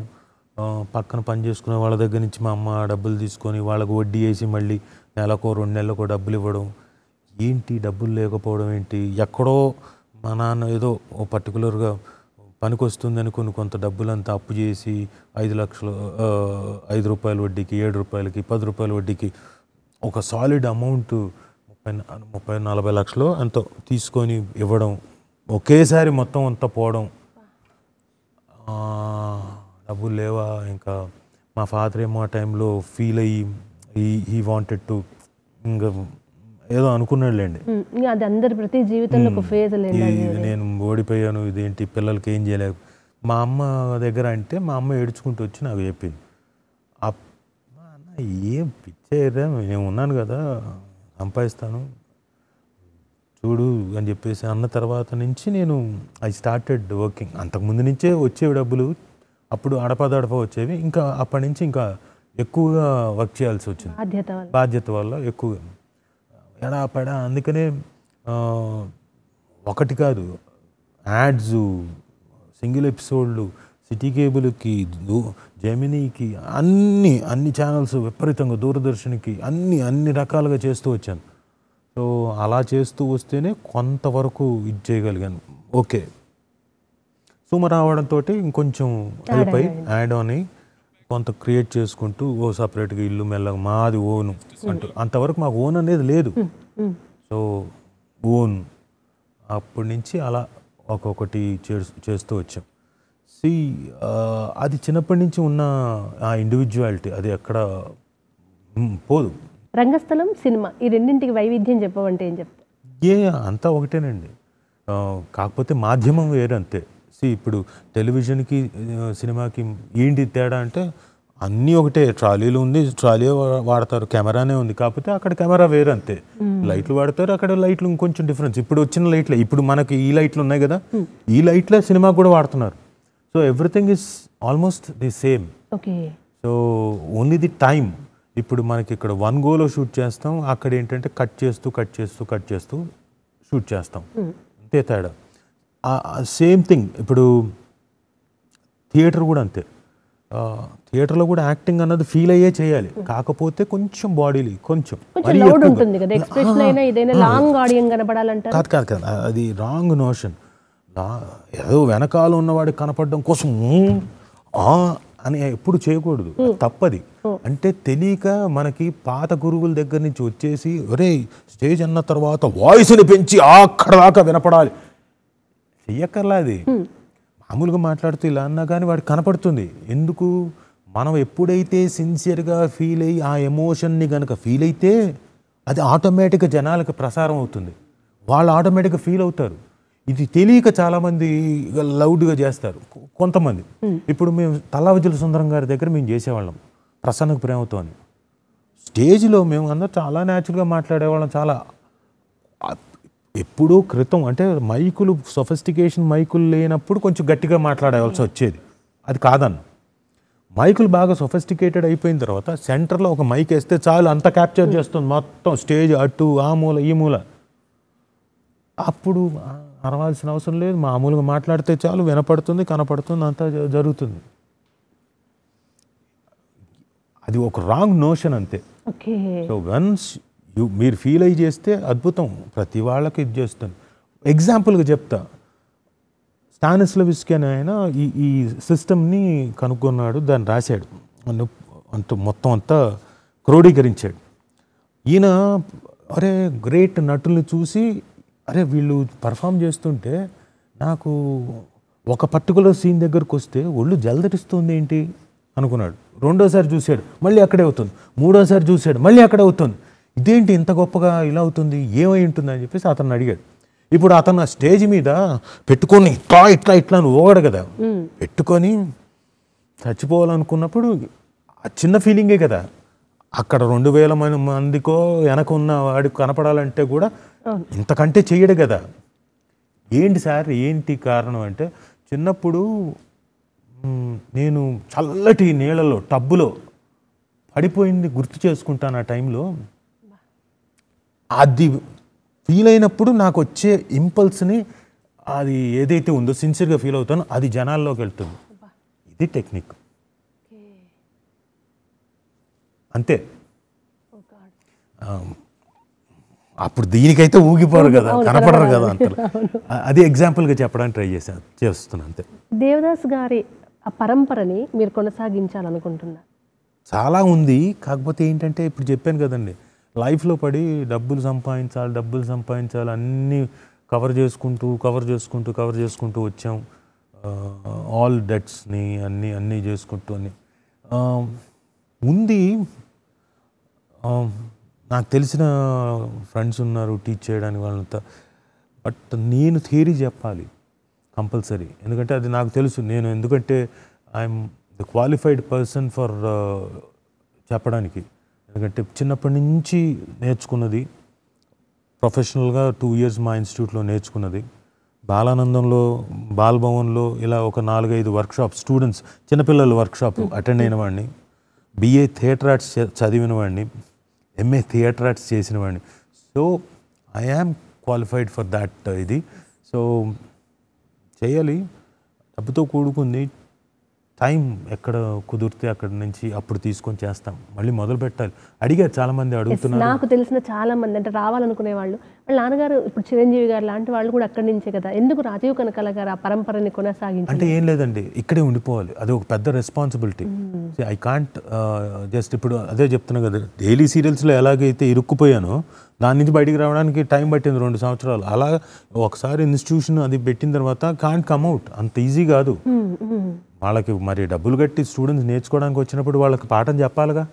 పక్కన పని చేసుకునే వాళ్ళ దగ్గర నుంచి మా అమ్మ డబ్బులు తీసుకొని వాళ్ళకు వడ్డీ వేసి మళ్ళీ నెలకో 2 నెలలకో డబ్బులు ఇవ్వడం. ఏంటి డబ్బులు లేకపోవడం ఏంటి, ఎక్కడో మా నాన్న ఏదో ఓ పర్టికులర్గా పనికి వస్తుందని కొంత డబ్బులంతా అప్పు చేసి 5 లక్షలు, 5 రూపాయల వడ్డీకి, 7 రూపాయలకి, 10 రూపాయల వడ్డీకి ఒక సాలిడ్ అమౌంట్ 30-40 లక్షలు ఎంతో తీసుకొని ఇవ్వడం, ఒకేసారి మొత్తం అంతా పోవడం. డబ్బులు లేవా ఇంకా. మా ఫాదర్ ఏమో ఆ టైంలో ఫీల్ అయ్యి హీ వాంటెడ్ టు, ఇంకా ఏదో అనుకున్నాడులేండి, అది అందరి ప్రతి జీవితంలో ఒక ఫేజ్. నేను ఓడిపోయాను, ఇదేంటి పిల్లలకి ఏం చేయలేవు. మా అమ్మ దగ్గర అంటే మా అమ్మ ఏడ్చుకుంటూ వచ్చి నాకు చెప్పింది, అన్న ఏం పిచ్చేరా, నేను ఉన్నాను కదా సంపాదిస్తాను చూడు అని చెప్పేసి అన్న తర్వాత నుంచి నేను ఐ స్టార్టెడ్ వర్కింగ్. అంతకుముందు నుంచే వచ్చేవి డబ్బులు, అప్పుడు అడపదడప వచ్చేవి. ఇంకా అప్పటి నుంచి ఇంకా ఎక్కువగా వర్క్ చేయాల్సి వచ్చింది, బాధ్యత వల్ల ఎక్కువగా ఎడాపెడా. అందుకనే ఒకటి కాదు, యాడ్స్, సింగిల్ ఎపిసోడ్లు, సిటీ కేబుల్కి, జెమినీకి, అన్ని ఛానల్స్ విపరీతంగా, దూరదర్శన్కి అన్ని రకాలుగా చేస్తూ వచ్చాను. సో అలా చేస్తూ వస్తేనే కొంతవరకు ఇది చేయగలిగాను. ఓకే, సుమ రావడంతో ఇంకొంచెం హెల్ప్ అయ్యి యాడ్ ఆన్ అయ్యి కొంత క్రియేట్ చేసుకుంటూ సపరేట్గా ఇల్లు మెల్లగా మాది ఓను అంటూ. అంతవరకు మాకు ఓన్ అనేది లేదు. సో ఓన్ అప్పటి నుంచి అలా ఒక్కొక్కటి చేస్తూ వచ్చాం. అది చిన్నప్పటి నుంచి ఉన్న ఆ ఇండివిజువాలిటీ అది ఎక్కడ పోదు. రంగస్థలం, సినిమా ఈ రెండింటికి వైవిధ్యం చెప్పమంటే ఏం చెప్తారు? అంతా ఒకటేనండి, కాకపోతే మాధ్యమం వేరే అంతే. ఇప్పుడు టెలివిజన్కి సినిమాకి ఏంటి తేడా అంటే అన్నీ ఒకటే. ట్రాలీలు ఉంది, ట్రాలీ వాడతారు, కెమెరానే ఉంది, కాకపోతే అక్కడ కెమెరా వేరే అంతే. లైట్లు వాడతారు, అక్కడ లైట్లు ఇంకొంచెం డిఫరెన్స్. ఇప్పుడు వచ్చిన లైట్లే, ఇప్పుడు మనకి ఈ లైట్లు ఉన్నాయి కదా, ఈ లైట్లే సినిమా కూడా వాడుతున్నారు. So everything is almost the same. So only the time. ఇప్పుడు మనకి ఇక్కడ 1 గోలో షూట్ చేస్తాం, అక్కడ ఏంటంటే కట్ చేస్తూ షూట్ చేస్తాం, అంతే తేడా. Same thing. ఇప్పుడు థియేటర్ కూడా అంతే. థియేటర్లో కూడా యాక్టింగ్ అన్నది ఫీల్ అయ్యే చేయాలి, కాకపోతే కొంచెం బాడీಲಿ కొంచెం లౌడ్ ఉంటుంది కదా, ఎక్స్ప్రెషన్ అయినా ఇదైనా లాంగ్ ఆడియన్స్ కనపడాలంటారు. కాదు కాదు కాదు, అది రాంగ్ నోషన్. ఏదో వెనకాల ఉన్నవాడికి కనపడడం కోసం అని ఎప్పుడు చేయకూడదు, తప్పది. అంటే తెలియక మనకి పాత గురువుల దగ్గర నుంచి వచ్చేసి ఒరే స్టేజ్ అన్న తర్వాత వాయిస్ని పెంచి అక్కడ దాకా వినపడాలి చెయ్యక్కర్లా. అది మామూలుగా మాట్లాడుతూ ఇలా అన్నా కానీ వాడికి కనపడుతుంది. ఎందుకు? మనం ఎప్పుడైతే సిన్సియర్గా ఫీల్ అయ్యి ఆ ఎమోషన్ని కనుక ఫీల్ అయితే అది ఆటోమేటిక్గా జనాలకు ప్రసారం అవుతుంది, వాళ్ళు ఆటోమేటిక్గా ఫీల్ అవుతారు. ఇది తెలియక చాలామంది లౌడ్గా చేస్తారు కొంతమంది. ఇప్పుడు మేము తల్లావజ్జుల సుందరం గారి దగ్గర మేము చేసేవాళ్ళం ప్రసన్నకు ప్రేమతో అని. స్టేజ్లో మేము అందరూ చాలా న్యాచురల్గా మాట్లాడేవాళ్ళం. చాలా ఎప్పుడూ క్రితం అంటే మైకులు సొఫిస్టికేషన్ మైకులు లేనప్పుడు కొంచెం గట్టిగా మాట్లాడవలసి వచ్చేది, అది కాదన్న. మైకులు బాగా సొఫిస్టికేటెడ్ అయిపోయిన తర్వాత సెంటర్లో ఒక మైక్ వేస్తే చాలు, అంత క్యాప్చర్ చేస్తుంది మొత్తం స్టేజ్, అటు ఆ మూల ఈ మూల. అప్పుడు అరవాల్సిన అవసరం లేదు, మామూలుగా మాట్లాడితే చాలు, వినపడుతుంది, కనపడుతుంది, అంతా జరుగుతుంది. అది ఒక రాంగ్ నోషన్ అంతే. సో వన్స్ మీరు ఫీల్ అయ్యి చేస్తే అద్భుతం, ప్రతి వాళ్ళకి ఇది చేస్తుంది. ఎగ్జాంపుల్గా చెప్తా, స్టానిస్లవిస్కీ అని ఆయన ఈ సిస్టమ్ని కనుక్కున్నాడు, దాన్ని రాశాడు, మొత్తం అంతా క్రోడీకరించాడు. ఈయన అరే గ్రేట్ నటుల్ని చూసి అరే వీళ్ళు పర్ఫామ్ చేస్తుంటే నాకు ఒక పర్టికులర్ సీన్ దగ్గరకు వస్తే ఒళ్ళు జలదరిస్తుంది ఏంటి అనుకున్నాడు. రెండోసారి చూశాడు, మళ్ళీ అక్కడే అవుతుంది. మూడోసారి చూశాడు, మళ్ళీ అక్కడే అవుతుంది. ఇదేంటి ఇంత గొప్పగా ఇలా అవుతుంది, ఏమై ఉంటుంది అని చెప్పేసి అతను అడిగాడు. ఇప్పుడు అతను స్టేజ్ మీద పెట్టుకొని ఇట్లా ఇట్లా ఇట్లా అని ఊగడు కదా, పెట్టుకొని చచ్చిపోవాలనుకున్నప్పుడు ఆ చిన్న ఫీలింగే కదా. అక్కడ 2000 మందికో వెనక ఉన్న వాడికి కనపడాలంటే కూడా ఇంతకంటే చెయ్యడు కదా. ఏంటి సార్ ఏంటి కారణం అంటే, చిన్నప్పుడు నేను చల్లటి నీళ్ళలో టబ్బులో పడిపోయింది గుర్తు చేసుకుంటాను. ఆ టైంలో అది ఫీల్ అయినప్పుడు నాకు వచ్చే ఇంపల్స్ని, అది ఏదైతే ఉందో సిన్సియర్గా ఫీల్ అవుతానో అది జనాల్లోకి వెళ్తుంది. ఇది టెక్నిక్ అంతే. అప్పుడు దీనికైతే ఊగిపోరు కదా, కనపడరు కదా అంత. అది ఎగ్జాంపుల్గా చెప్పడానికి ట్రై చేస్తున్నాను అంతే. దేవదాస్ గారి ఆ పరంపరని మీరు కొనసాగించాలనుకుంటున్నారు? చాలా ఉంది, కాకపోతే ఏంటంటే ఇప్పుడు చెప్పాను కదండి, లైఫ్లో పడి డబ్బులు సంపాదించాలి అన్నీ కవర్ చేసుకుంటూ వచ్చాం. ఆల్ డెట్స్ని అన్నీ చేసుకుంటూ అని ఉంది. నాకు తెలిసిన ఫ్రెండ్స్ ఉన్నారు టీచ్ చేయడానికి వాళ్ళంతా, బట్ నేను థియరీ చెప్పాలి కంపల్సరీ, ఎందుకంటే అది నాకు తెలుసు. నేను ఎందుకంటే I'm the qualified person for చెప్పడానికి. ఎందుకంటే చిన్నప్పటి నుంచి నేర్చుకున్నది, ప్రొఫెషనల్గా 2 years మా ఇన్స్టిట్యూట్లో నేర్చుకున్నది, బాలానందంలో బాలభవన్లో ఇలా ఒక 4-5 వర్క్షాప్ స్టూడెంట్స్ చిన్నపిల్లల వర్క్షాప్ అటెండ్ అయిన వాడిని, BA థియేటర్ ఆర్ట్స్ చదివిన వాడిని, MA థియేటర్ ఆర్ట్స్ చేసిన వాడిని. So I am qualified for that. ఇది సో చేయాలి, డబ్బుతో కూడుకుంది, టైం ఎక్కడ కుదిరితే అక్కడ నుంచి అప్పుడు తీసుకొని చేస్తాం, మళ్ళీ మొదలు పెట్టాలి. అడిగారు చాలామంది, అడుగుతున్నారు. నాకు తెలిసిన చాలామంది అంటే రావాలనుకునే వాళ్ళు, వాళ్ళ నాన్నగారు ఇప్పుడు చిరంజీవి గారు లాంటి వాళ్ళు కూడా అక్కడి నుంచే కదా. ఎందుకు రాజీవ్ కనకాల గారు ఆ పరంపరని కొనసాగించారు అంటే ఏం లేదండి, ఇక్కడే ఉండిపోవాలి, అది ఒక పెద్ద రెస్పాన్సిబిలిటీ. ఐ కాంట్ జస్ట్ ఇప్పుడు అదే చెప్తున్నా కదా, డైలీ సీరియల్స్లో ఎలాగైతే ఇరుక్కుపోయానో దాని నుంచి బయటికి రావడానికి టైం పట్టింది 2 సంవత్సరాలు. అలా ఒకసారి ఇన్స్టిట్యూషన్ అది పెట్టిన తర్వాత కాంట్ కమ్అవుట్, అంత ఈజీ కాదు. వాళ్ళకి మరి డబ్బులు కట్టి స్టూడెంట్స్ నేర్చుకోవడానికి వచ్చినప్పుడు వాళ్ళకి పాఠం చెప్పాలిగా.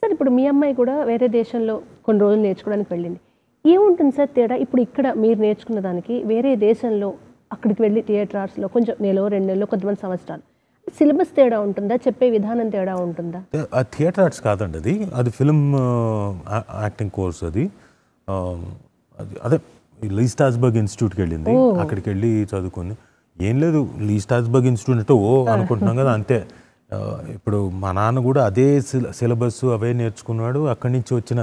సార్ ఇప్పుడు మీ అమ్మాయి కూడా వేరే దేశంలో కొన్ని రోజులు నేర్చుకోవడానికి వెళ్ళింది, ఏముంటుంది సార్ తేడా? ఇప్పుడు ఇక్కడ మీరు నేర్చుకున్న దానికి వేరే దేశంలో అక్కడికి వెళ్ళి థియేటర్ ఆర్ట్స్లో కొంచెం 1-2 నెలలు కొంతమంది సంవత్సరాలు సిలబస్ తేడా ఉంటుందా, చెప్పే విధానం తేడా ఉంటుందా? థియేటర్ ఆర్ట్స్ కాదండి, అది ఫిల్మ్ యాక్టింగ్ కోర్స్. అది అదే లీ స్ట్రాస్బర్గ్ ఇన్స్టిట్యూట్కి వెళ్ళింది, అక్కడికి వెళ్ళి చదువుకుంది. ఏం లేదు, లీ స్ట్రాస్బర్గ్ ఇన్స్టిట్యూట్ అంటే అనుకుంటున్నాం కదా అంతే. ఇప్పుడు మా నాన్న కూడా అదే సిలబస్ అవే నేర్చుకున్నాడు. అక్కడి నుంచి వచ్చిన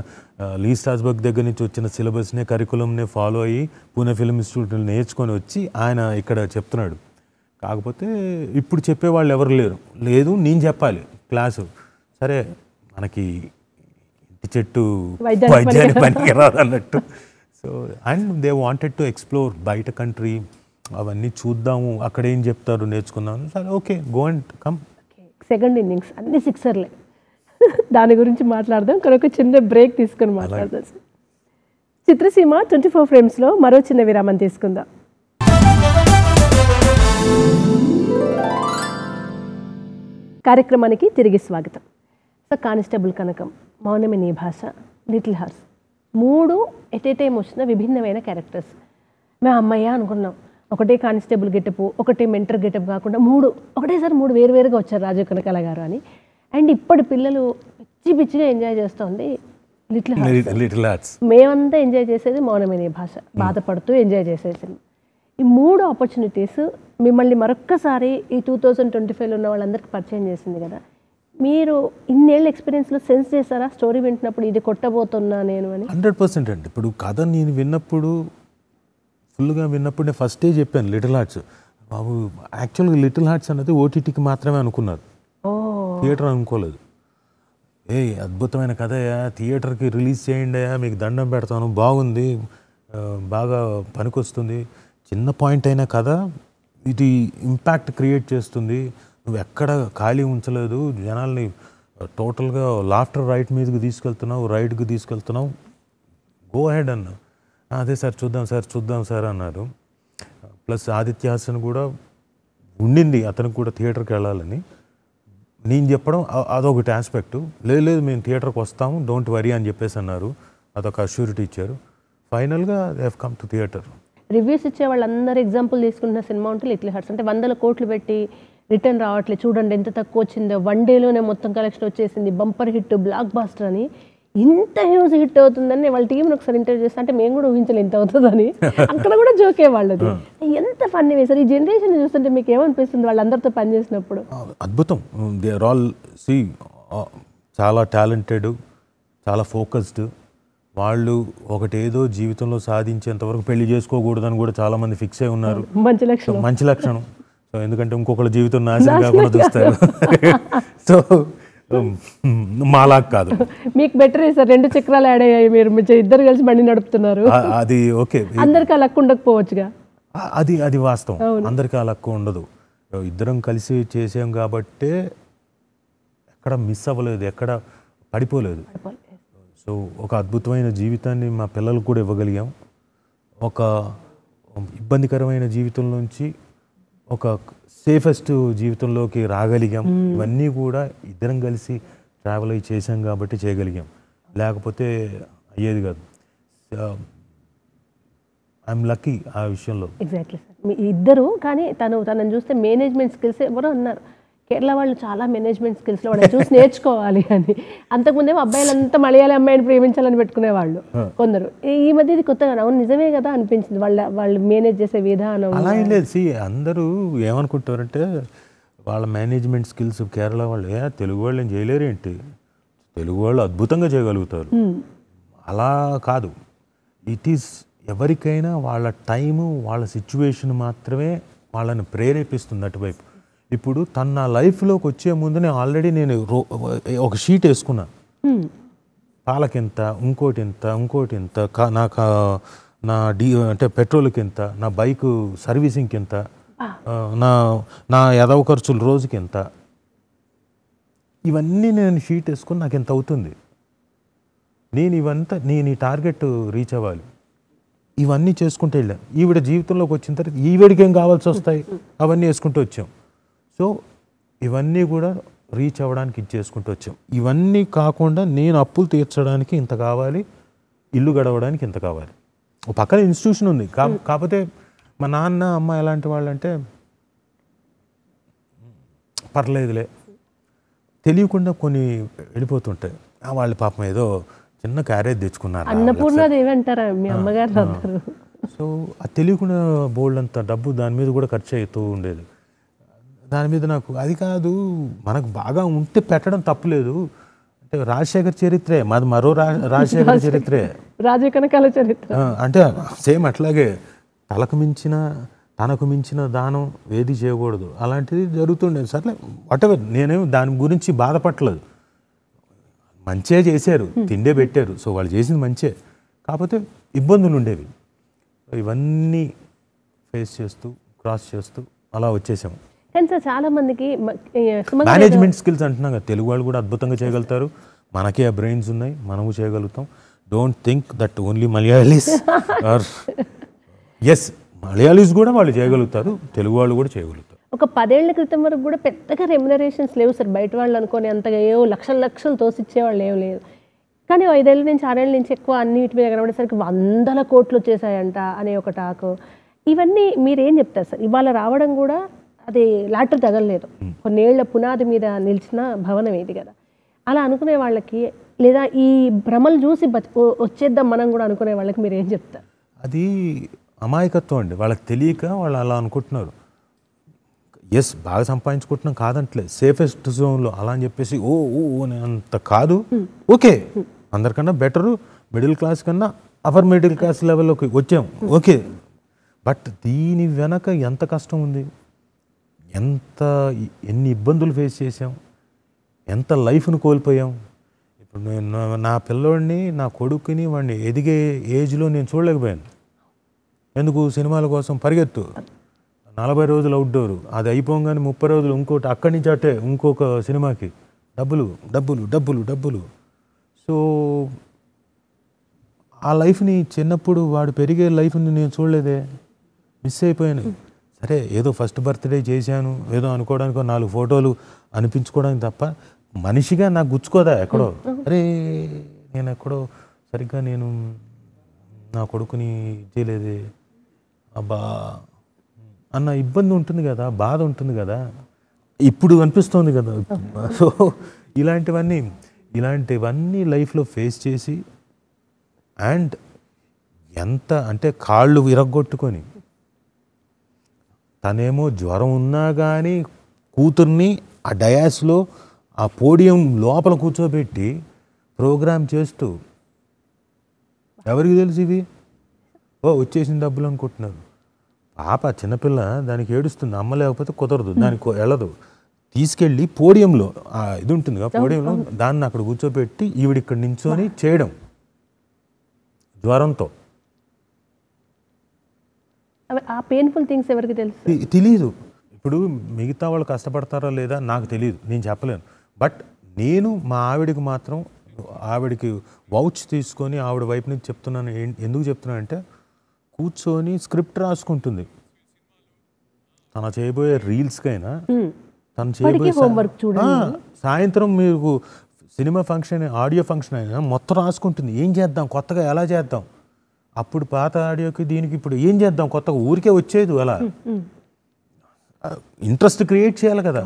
లీ స్ట్రాస్బర్గ్ దగ్గర నుంచి వచ్చిన సిలబస్నే కరికులంనే ఫాలో అయ్యి పూణే ఫిల్మ్ ఇన్స్టిట్యూట్ నేర్చుకొని వచ్చి ఆయన ఇక్కడ చెప్తున్నాడు. కాకపోతే ఇప్పుడు చెప్పేవాళ్ళు ఎవరు లేదు నేను చెప్పాలి క్లాసు. సరే మనకి ఇంటి చెట్టు వైద్యానికి పనికిరాదు అన్నట్టు. So and they wanted to explore బయట కంట్రీ, అవన్నీ చూద్దాము, అక్కడ ఏం చెప్తారు నేర్చుకుందాం. సరే okay, go and come. Second innings అన్ని సిక్సర్లే. దాని గురించి మాట్లాడదాం, కానీ ఒక చిన్న బ్రేక్ తీసుకొని మాట్లాడదాం. చిత్రసీమ 24 ఫ్రేమ్స్లో మరో చిన్న విరామం తీసుకుందాం. కార్యక్రమానికి తిరిగి స్వాగతం. సో కానిస్టేబుల్ కనకం, మౌనమే నీ భాష, little horse, 3 at a time వచ్చిన విభిన్నమైన క్యారెక్టర్స్. మేము అమ్మయ్య అనుకున్నాం, ఒకటే కానిస్టేబుల్ గెటప్, ఒకటే మెంటర్ గెటప్ కాకుండా 3 ఒకటేసారి 3 వేరువేరుగా వచ్చారు రాజీవ్ కనకాల గారు అని. అండ్ ఇప్పటి పిల్లలు పిచ్చి పిచ్చిగా ఎంజాయ్ చేస్తుంది లిటిల్ హార్ట్స్. మేమంతా ఎంజాయ్ చేసేది మౌనమే నీ భాష, బాధపడుతూ ఎంజాయ్ చేసేది. ఈ 3 ఆపర్చునిటీస్ మిమ్మల్ని మరొక్కసారి ఈ 2025లో ఉన్న వాళ్ళందరికీ పరిచయం చేసింది కదా. మీరు ఇన్నేళ్ళ ఎక్స్పీరియన్స్లో సెన్స్ చేశారా స్టోరీ వింటున్నప్పుడు ఇది కొట్టబోతున్నా నేను అని? 100% అండి. ఇప్పుడు కథ నేను విన్నప్పుడు, ఫుల్గా విన్నప్పుడు నేను ఫస్టే చెప్పాను లిటిల్ హార్ట్స్ బాబు. యాక్చువల్గా లిటిల్ హార్ట్స్ అనేది ఓటీటీకి మాత్రమే అనుకున్నారు, థియేటర్ అనుకోలేదు. అద్భుతమైన కథయా, థియేటర్కి రిలీజ్ చేయండి, మీకు దండం పెడతాను, బాగుంది, బాగా పనికొస్తుంది, చిన్న పాయింట్ అయినా కథ ఇది ఇంపాక్ట్ క్రియేట్ చేస్తుంది, నువ్వు ఎక్కడ ఖాళీ ఉంచలేదు, జనాల్ని టోటల్గా లాఫ్టర్ రైట్ మీదకి తీసుకెళ్తున్నావు, రైడ్కి తీసుకెళ్తున్నావు, గో హెడ్ అన్న. అదే సార్ చూద్దాం సార్ అన్నారు. ప్లస్ ఆదిత్య హాసన్ కూడా ఉండింది, అతనికి కూడా థియేటర్కి వెళ్ళాలని. నేను చెప్పడం అదొకటి ఆస్పెక్టు, లేదు మేము థియేటర్కి వస్తాము, డోంట్ వరీ అని చెప్పేసి అన్నారు. అదొక అష్యూరిటీ ఇచ్చారు. ఫైనల్గా they have come to theatre. Reviews ఇచ్చే వాళ్ళందరూ ఎగ్జాంపుల్ తీసుకుంటున్న సినిమా ఉంటే లిటిల్ హార్ట్స్. అంటే 100 కోట్లు పెట్టి రిటర్న్ రావట్లేదు, చూడండి ఎంత తక్కువ వచ్చిందో, 1 డేలోనే మొత్తం కలెక్షన్ వచ్చేసింది, బంపర్ హిట్, బ్లాక్ బాస్టర్ అని, ఇంత హ్యూజ్ హిట్ అవుతుందని వాళ్ళ టీంని ఒకసారి ఇంటర్వ్యూ చేస్తే, అంటే మేము కూడా ఊహించలేదు ఎంత అవుతుందని. అక్కడ కూడా జోకే వాళ్ళది. ఎంత ఫన్నీ వేసారు. ఈ జనరేషన్ చూస్తుంటే మీకు ఏమనిపిస్తుంది వాళ్ళందరితో పనిచేసినప్పుడు? అద్భుతం. దే ఆర్ ఆల్ చాలా టాలెంటెడ్, చాలా ఫోకస్డ్. వాళ్ళు ఒకటేదో జీవితంలో సాధించేంత వరకు పెళ్లి చేసుకోకూడదని కూడా చాలా మంది ఫిక్స్ అయి ఉన్నారు. మంచి లక్షణం. సో ఎందుకంటే ఇంకొకళ్ళ జీవితం నాశనం కాకుండా చూస్తారు. సో మాలాగ్ కాదు, మీకు బెటర్ సార్, 2 చక్రాలు యాడ్ అయ్యాయి, మీరు ఇద్దరు కలిసి బండి నడుపుతున్నారు. అది ఓకే. అందరికీ ఆ లక్ ఉండకపోవచ్చుగా. అది వాస్తవం, అందరికీ ఆ లక్ ఉండదు. ఇద్దరం కలిసి చేసాం కాబట్టే ఎక్కడ మిస్ అవ్వలేదు, ఎక్కడ పడిపోలేదు. సో ఒక అద్భుతమైన జీవితాన్ని మా పిల్లలకు కూడా ఇవ్వగలిగాం. ఒక ఇబ్బందికరమైన జీవితం నుంచి ఒక సేఫెస్ట్ జీవితంలోకి రాగలిగాం. ఇవన్నీ కూడా ఇద్దరం కలిసి ట్రావెల్ అయ్యి చేసాం కాబట్టి చేయగలిగాం, లేకపోతే అయ్యేది కాదు. ఐఎమ్ లక్కీ ఆ విషయంలో. ఎగ్జాక్ట్లీ సార్, మీ ఇద్దరు. కానీ తనని చూస్తే మేనేజ్మెంట్ స్కిల్స్ ఎవరో అన్నారు, కేరళ వాళ్ళు చాలా మేనేజ్మెంట్ స్కిల్స్లో వాళ్ళని చూసి నేర్చుకోవాలి అని. అంతకుముందేమో అబ్బాయిలంతా మలయాళీ అమ్మాయిని ప్రేమించాలని పెట్టుకునేవాళ్ళు కొందరు. ఈ మధ్య ఇది కొత్తగా, అవును నిజమే కదా అనిపించింది వాళ్ళు మేనేజ్ చేసే విధానం. అలా ఏం లేదు. అందరూ ఏమనుకుంటారంటే వాళ్ళ మేనేజ్మెంట్ స్కిల్స్ కేరళ వాళ్ళు, తెలుగు వాళ్ళు ఏం చేయలేరు ఏంటి, తెలుగు వాళ్ళు అద్భుతంగా చేయగలుగుతారు. అలా కాదు. ఇట్ ఈస్ ఎవరికైనా వాళ్ళ టైము, వాళ్ళ సిచ్యువేషన్ మాత్రమే వాళ్ళని ప్రేరేపిస్తుంది అటువైపు. ఇప్పుడు తన నా లైఫ్లోకి వచ్చే ముందు నేను ఒక షీట్ వేసుకున్నా, పాలకెంత, ఇంకోటి ఎంత, నాకు అంటే పెట్రోల్కి ఎంత, నా బైక్ సర్వీసింగ్కి ఎంత, నా ఎదవ ఖర్చులు రోజుకి ఎంత, ఇవన్నీ నేను షీట్ వేసుకుని నాకు ఎంత అవుతుంది, నేను ఈ టార్గెట్ రీచ్ అవ్వాలి, ఇవన్నీ చేసుకుంటూ వెళ్ళాను. ఈవిడ జీవితంలోకి వచ్చిన తర్వాత ఈవిడికి ఏం కావాల్సి వస్తాయి అవన్నీ వేసుకుంటూ వచ్చాం. సో ఇవన్నీ కూడా రీచ్ అవ్వడానికి ఇచ్చేసుకుంటూ వచ్చాం. ఇవన్నీ కాకుండా నేను అప్పులు తీర్చడానికి ఇంత కావాలి, ఇల్లు గడవడానికి ఇంత కావాలి. ఒక పక్కన ఇన్స్టిట్యూషన్ ఉంది. కాకపోతే మా నాన్న అమ్మ ఎలాంటి వాళ్ళు అంటే, పర్లేదులే, తెలియకుండా కొన్ని వెళ్ళిపోతుంటాయి. వాళ్ళ పాపం ఏదో చిన్న క్యారేజ్ తెచ్చుకున్నారు, అన్నపూర్ణాదేవి అంటారా మీ అమ్మగారు. సో అది తెలియకుండా బోల్డ్ అంత డబ్బు దాని మీద కూడా ఖర్చు అవుతూ ఉండేది. దాని మీద నాకు అది కాదు, మనకు బాగా ఉంటే పెట్టడం తప్పులేదు. అంటే రాజశేఖర్ చరిత్రే మాది, మరో రాజశేఖర్ చరిత్రే, రాజీవ్ కనకాల చరిత్ర. అంటే సేమ్ అట్లాగే తలకు మించిన తనకు మించిన దానం ఏది చేయకూడదు, అలాంటిది జరుగుతుండేది. సర్లే వాటెవర్, నేనేం దాని గురించి బాధపడలేదు. మంచిగా చేశారు, తిండే పెట్టారు, సో వాళ్ళు చేసింది మంచే. కాకపోతే ఇబ్బందులు ఉండేవి. ఇవన్నీ ఫేస్ చేస్తూ క్రాస్ చేస్తూ అలా వచ్చేసాము. కానీ సార్ చాలా మందికి మేనేజ్మెంట్ స్కిల్స్ అంటున్నాం కదా, తెలుగు వాళ్ళు కూడా అద్భుతంగా చేయగలుగుతారు. మనకే ఆ బ్రెయిన్స్ ఉన్నాయి, మనము చేయగలుగుతాం. Don't think that only Malayalis are yes, Malayalis కూడా వాళ్ళు చేయగలుగుతారు, తెలుగు వాళ్ళు కూడా చేయగలుగుతారు. ఒక 10 ఏళ్ల క్రితం వరకు కూడా పెద్దగా రెమ్యునరేషన్స్ లేవు సార్. బయట వాళ్ళు అనుకొని అంతగా ఏవో లక్షలు తోసిచ్చేవాళ్ళు ఏం లేదు. కానీ 5 ఏళ్ళ నుంచి 6 ఏళ్ళ నుంచి ఎక్కువ అన్నిటి మీద కనబడేసరికి 100 కోట్లు వచ్చేసాయంట అనే ఒక టాకు. ఇవన్నీ మీరేం చెప్తారు సార్? ఇవాళ రావడం కూడా అది లాటరీ తగలలేదు, కొన్నేళ్ల పునాది మీద నిలిచిన భవనం ఇది కదా. అలా అనుకునే వాళ్ళకి, లేదా ఈ భ్రమలు చూసి వచ్చేద్దాం మనం కూడా అనుకునే వాళ్ళకి మీరు ఏం చెప్తారు? అది అమాయకత్వం అండి, వాళ్ళకి తెలియక వాళ్ళు అలా అనుకుంటున్నారు. ఎస్, బాగా సంపాదించుకుంటున్నాం కాదంటలేదు, సేఫెస్ట్ జోన్లో అలా అని చెప్పేసి ఓ ఓ అని అంత కాదు. ఓకే, అందరికన్నా బెటరు, మిడిల్ క్లాస్ కన్నా అప్పర్ మిడిల్ క్లాస్ లెవెల్లోకి వచ్చాం, ఓకే. బట్ దీని వెనక ఎంత కష్టం ఉంది, ఎన్ని ఇబ్బందులు ఫేస్ చేసాం, ఎంత లైఫ్ను కోల్పోయాం. ఇప్పుడు నేను నా పిల్లోడిని, నా కొడుకుని, వాడిని ఎదిగే ఏజ్లో నేను చూడలేకపోయాను. ఎందుకు? సినిమాల కోసం పరిగెత్తు, 40 రోజులు అవుట్డోరు, అది అయిపోగానే 30 రోజులు ఇంకోటి, అక్కడి నుంచి అట్టే ఇంకొక సినిమాకి, డబ్బులు డబ్బులు డబ్బులు డబ్బులు. సో ఆ లైఫ్ని, చిన్నప్పుడు వాడు పెరిగే లైఫ్ని నేను చూడలేదే, మిస్ అయిపోయాను. సరే, ఏదో ఫస్ట్ బర్త్డే చేశాను ఏదో అనుకోవడానికి, 4 ఫోటోలు అనిపించుకోవడానికి తప్ప మనిషిగా నాకు గుచ్చుకోదా ఎక్కడో. అరే నేను ఎక్కడో సరిగ్గా నేను నా కొడుకుని చేయలేదే అబ్బా అన్న ఇబ్బంది ఉంటుంది కదా, బాధ ఉంటుంది కదా, ఇప్పుడు అనిపిస్తుంది కదా. సో ఇలాంటివన్నీ లైఫ్లో ఫేస్ చేసి, అండ్ ఎంత అంటే కాళ్ళు విరగ్గొట్టుకొని, తనేమో జ్వరం ఉన్నా కానీ కూతుర్ని ఆ డయాస్లో ఆ పోడియం లోపల కూర్చోబెట్టి ప్రోగ్రామ్ చేస్తూ, ఎవరికి తెలుసు ఇవి, వచ్చేసిన డబ్బులు అనుకుంటున్నారు. పాప చిన్నపిల్ల, దానికి ఏడుస్తుంది, అమ్మ లేకపోతే కుదరదు, దానికి వెళ్ళదు. తీసుకెళ్ళి పోడియంలో ఇది ఉంటుంది కదా, పోడియంలో దాన్ని అక్కడ కూర్చోబెట్టి ఈవిడిక్కడ నించొని చేయడం జ్వరంతో. ఆ పెయిన్ఫుల్ థింగ్స్ ఎవరికి తెలుసు? తెలీదు. ఇప్పుడు మిగతా వాళ్ళు కష్టపడతారా లేదా నాకు తెలియదు, నేను చెప్పలేను. బట్ నేను మా ఆవిడకి మాత్రం, ఆవిడకి వౌచ్ తీసుకొని ఆవిడ వైపు నుంచి చెప్తున్నాను. ఎందుకు చెప్తున్నానంటే, కూర్చొని స్క్రిప్ట్ రాసుకుంటుంది. తన చేయబోయే రీల్స్కైనా, తను చేయబోయే సాయంత్రం మీకు సినిమా ఫంక్షన్, ఆడియో ఫంక్షన్ అయినా మొత్తం రాసుకుంటుంది. ఏం చేద్దాం కొత్తగా, ఎలా చేద్దాం, అప్పుడు పాత ఆడియోకి దీనికి ఇప్పుడు ఏం చేద్దాం కొత్తగా, ఊరికే వచ్చేది అలా. ఇంట్రెస్ట్ క్రియేట్ చేయాలి కదా,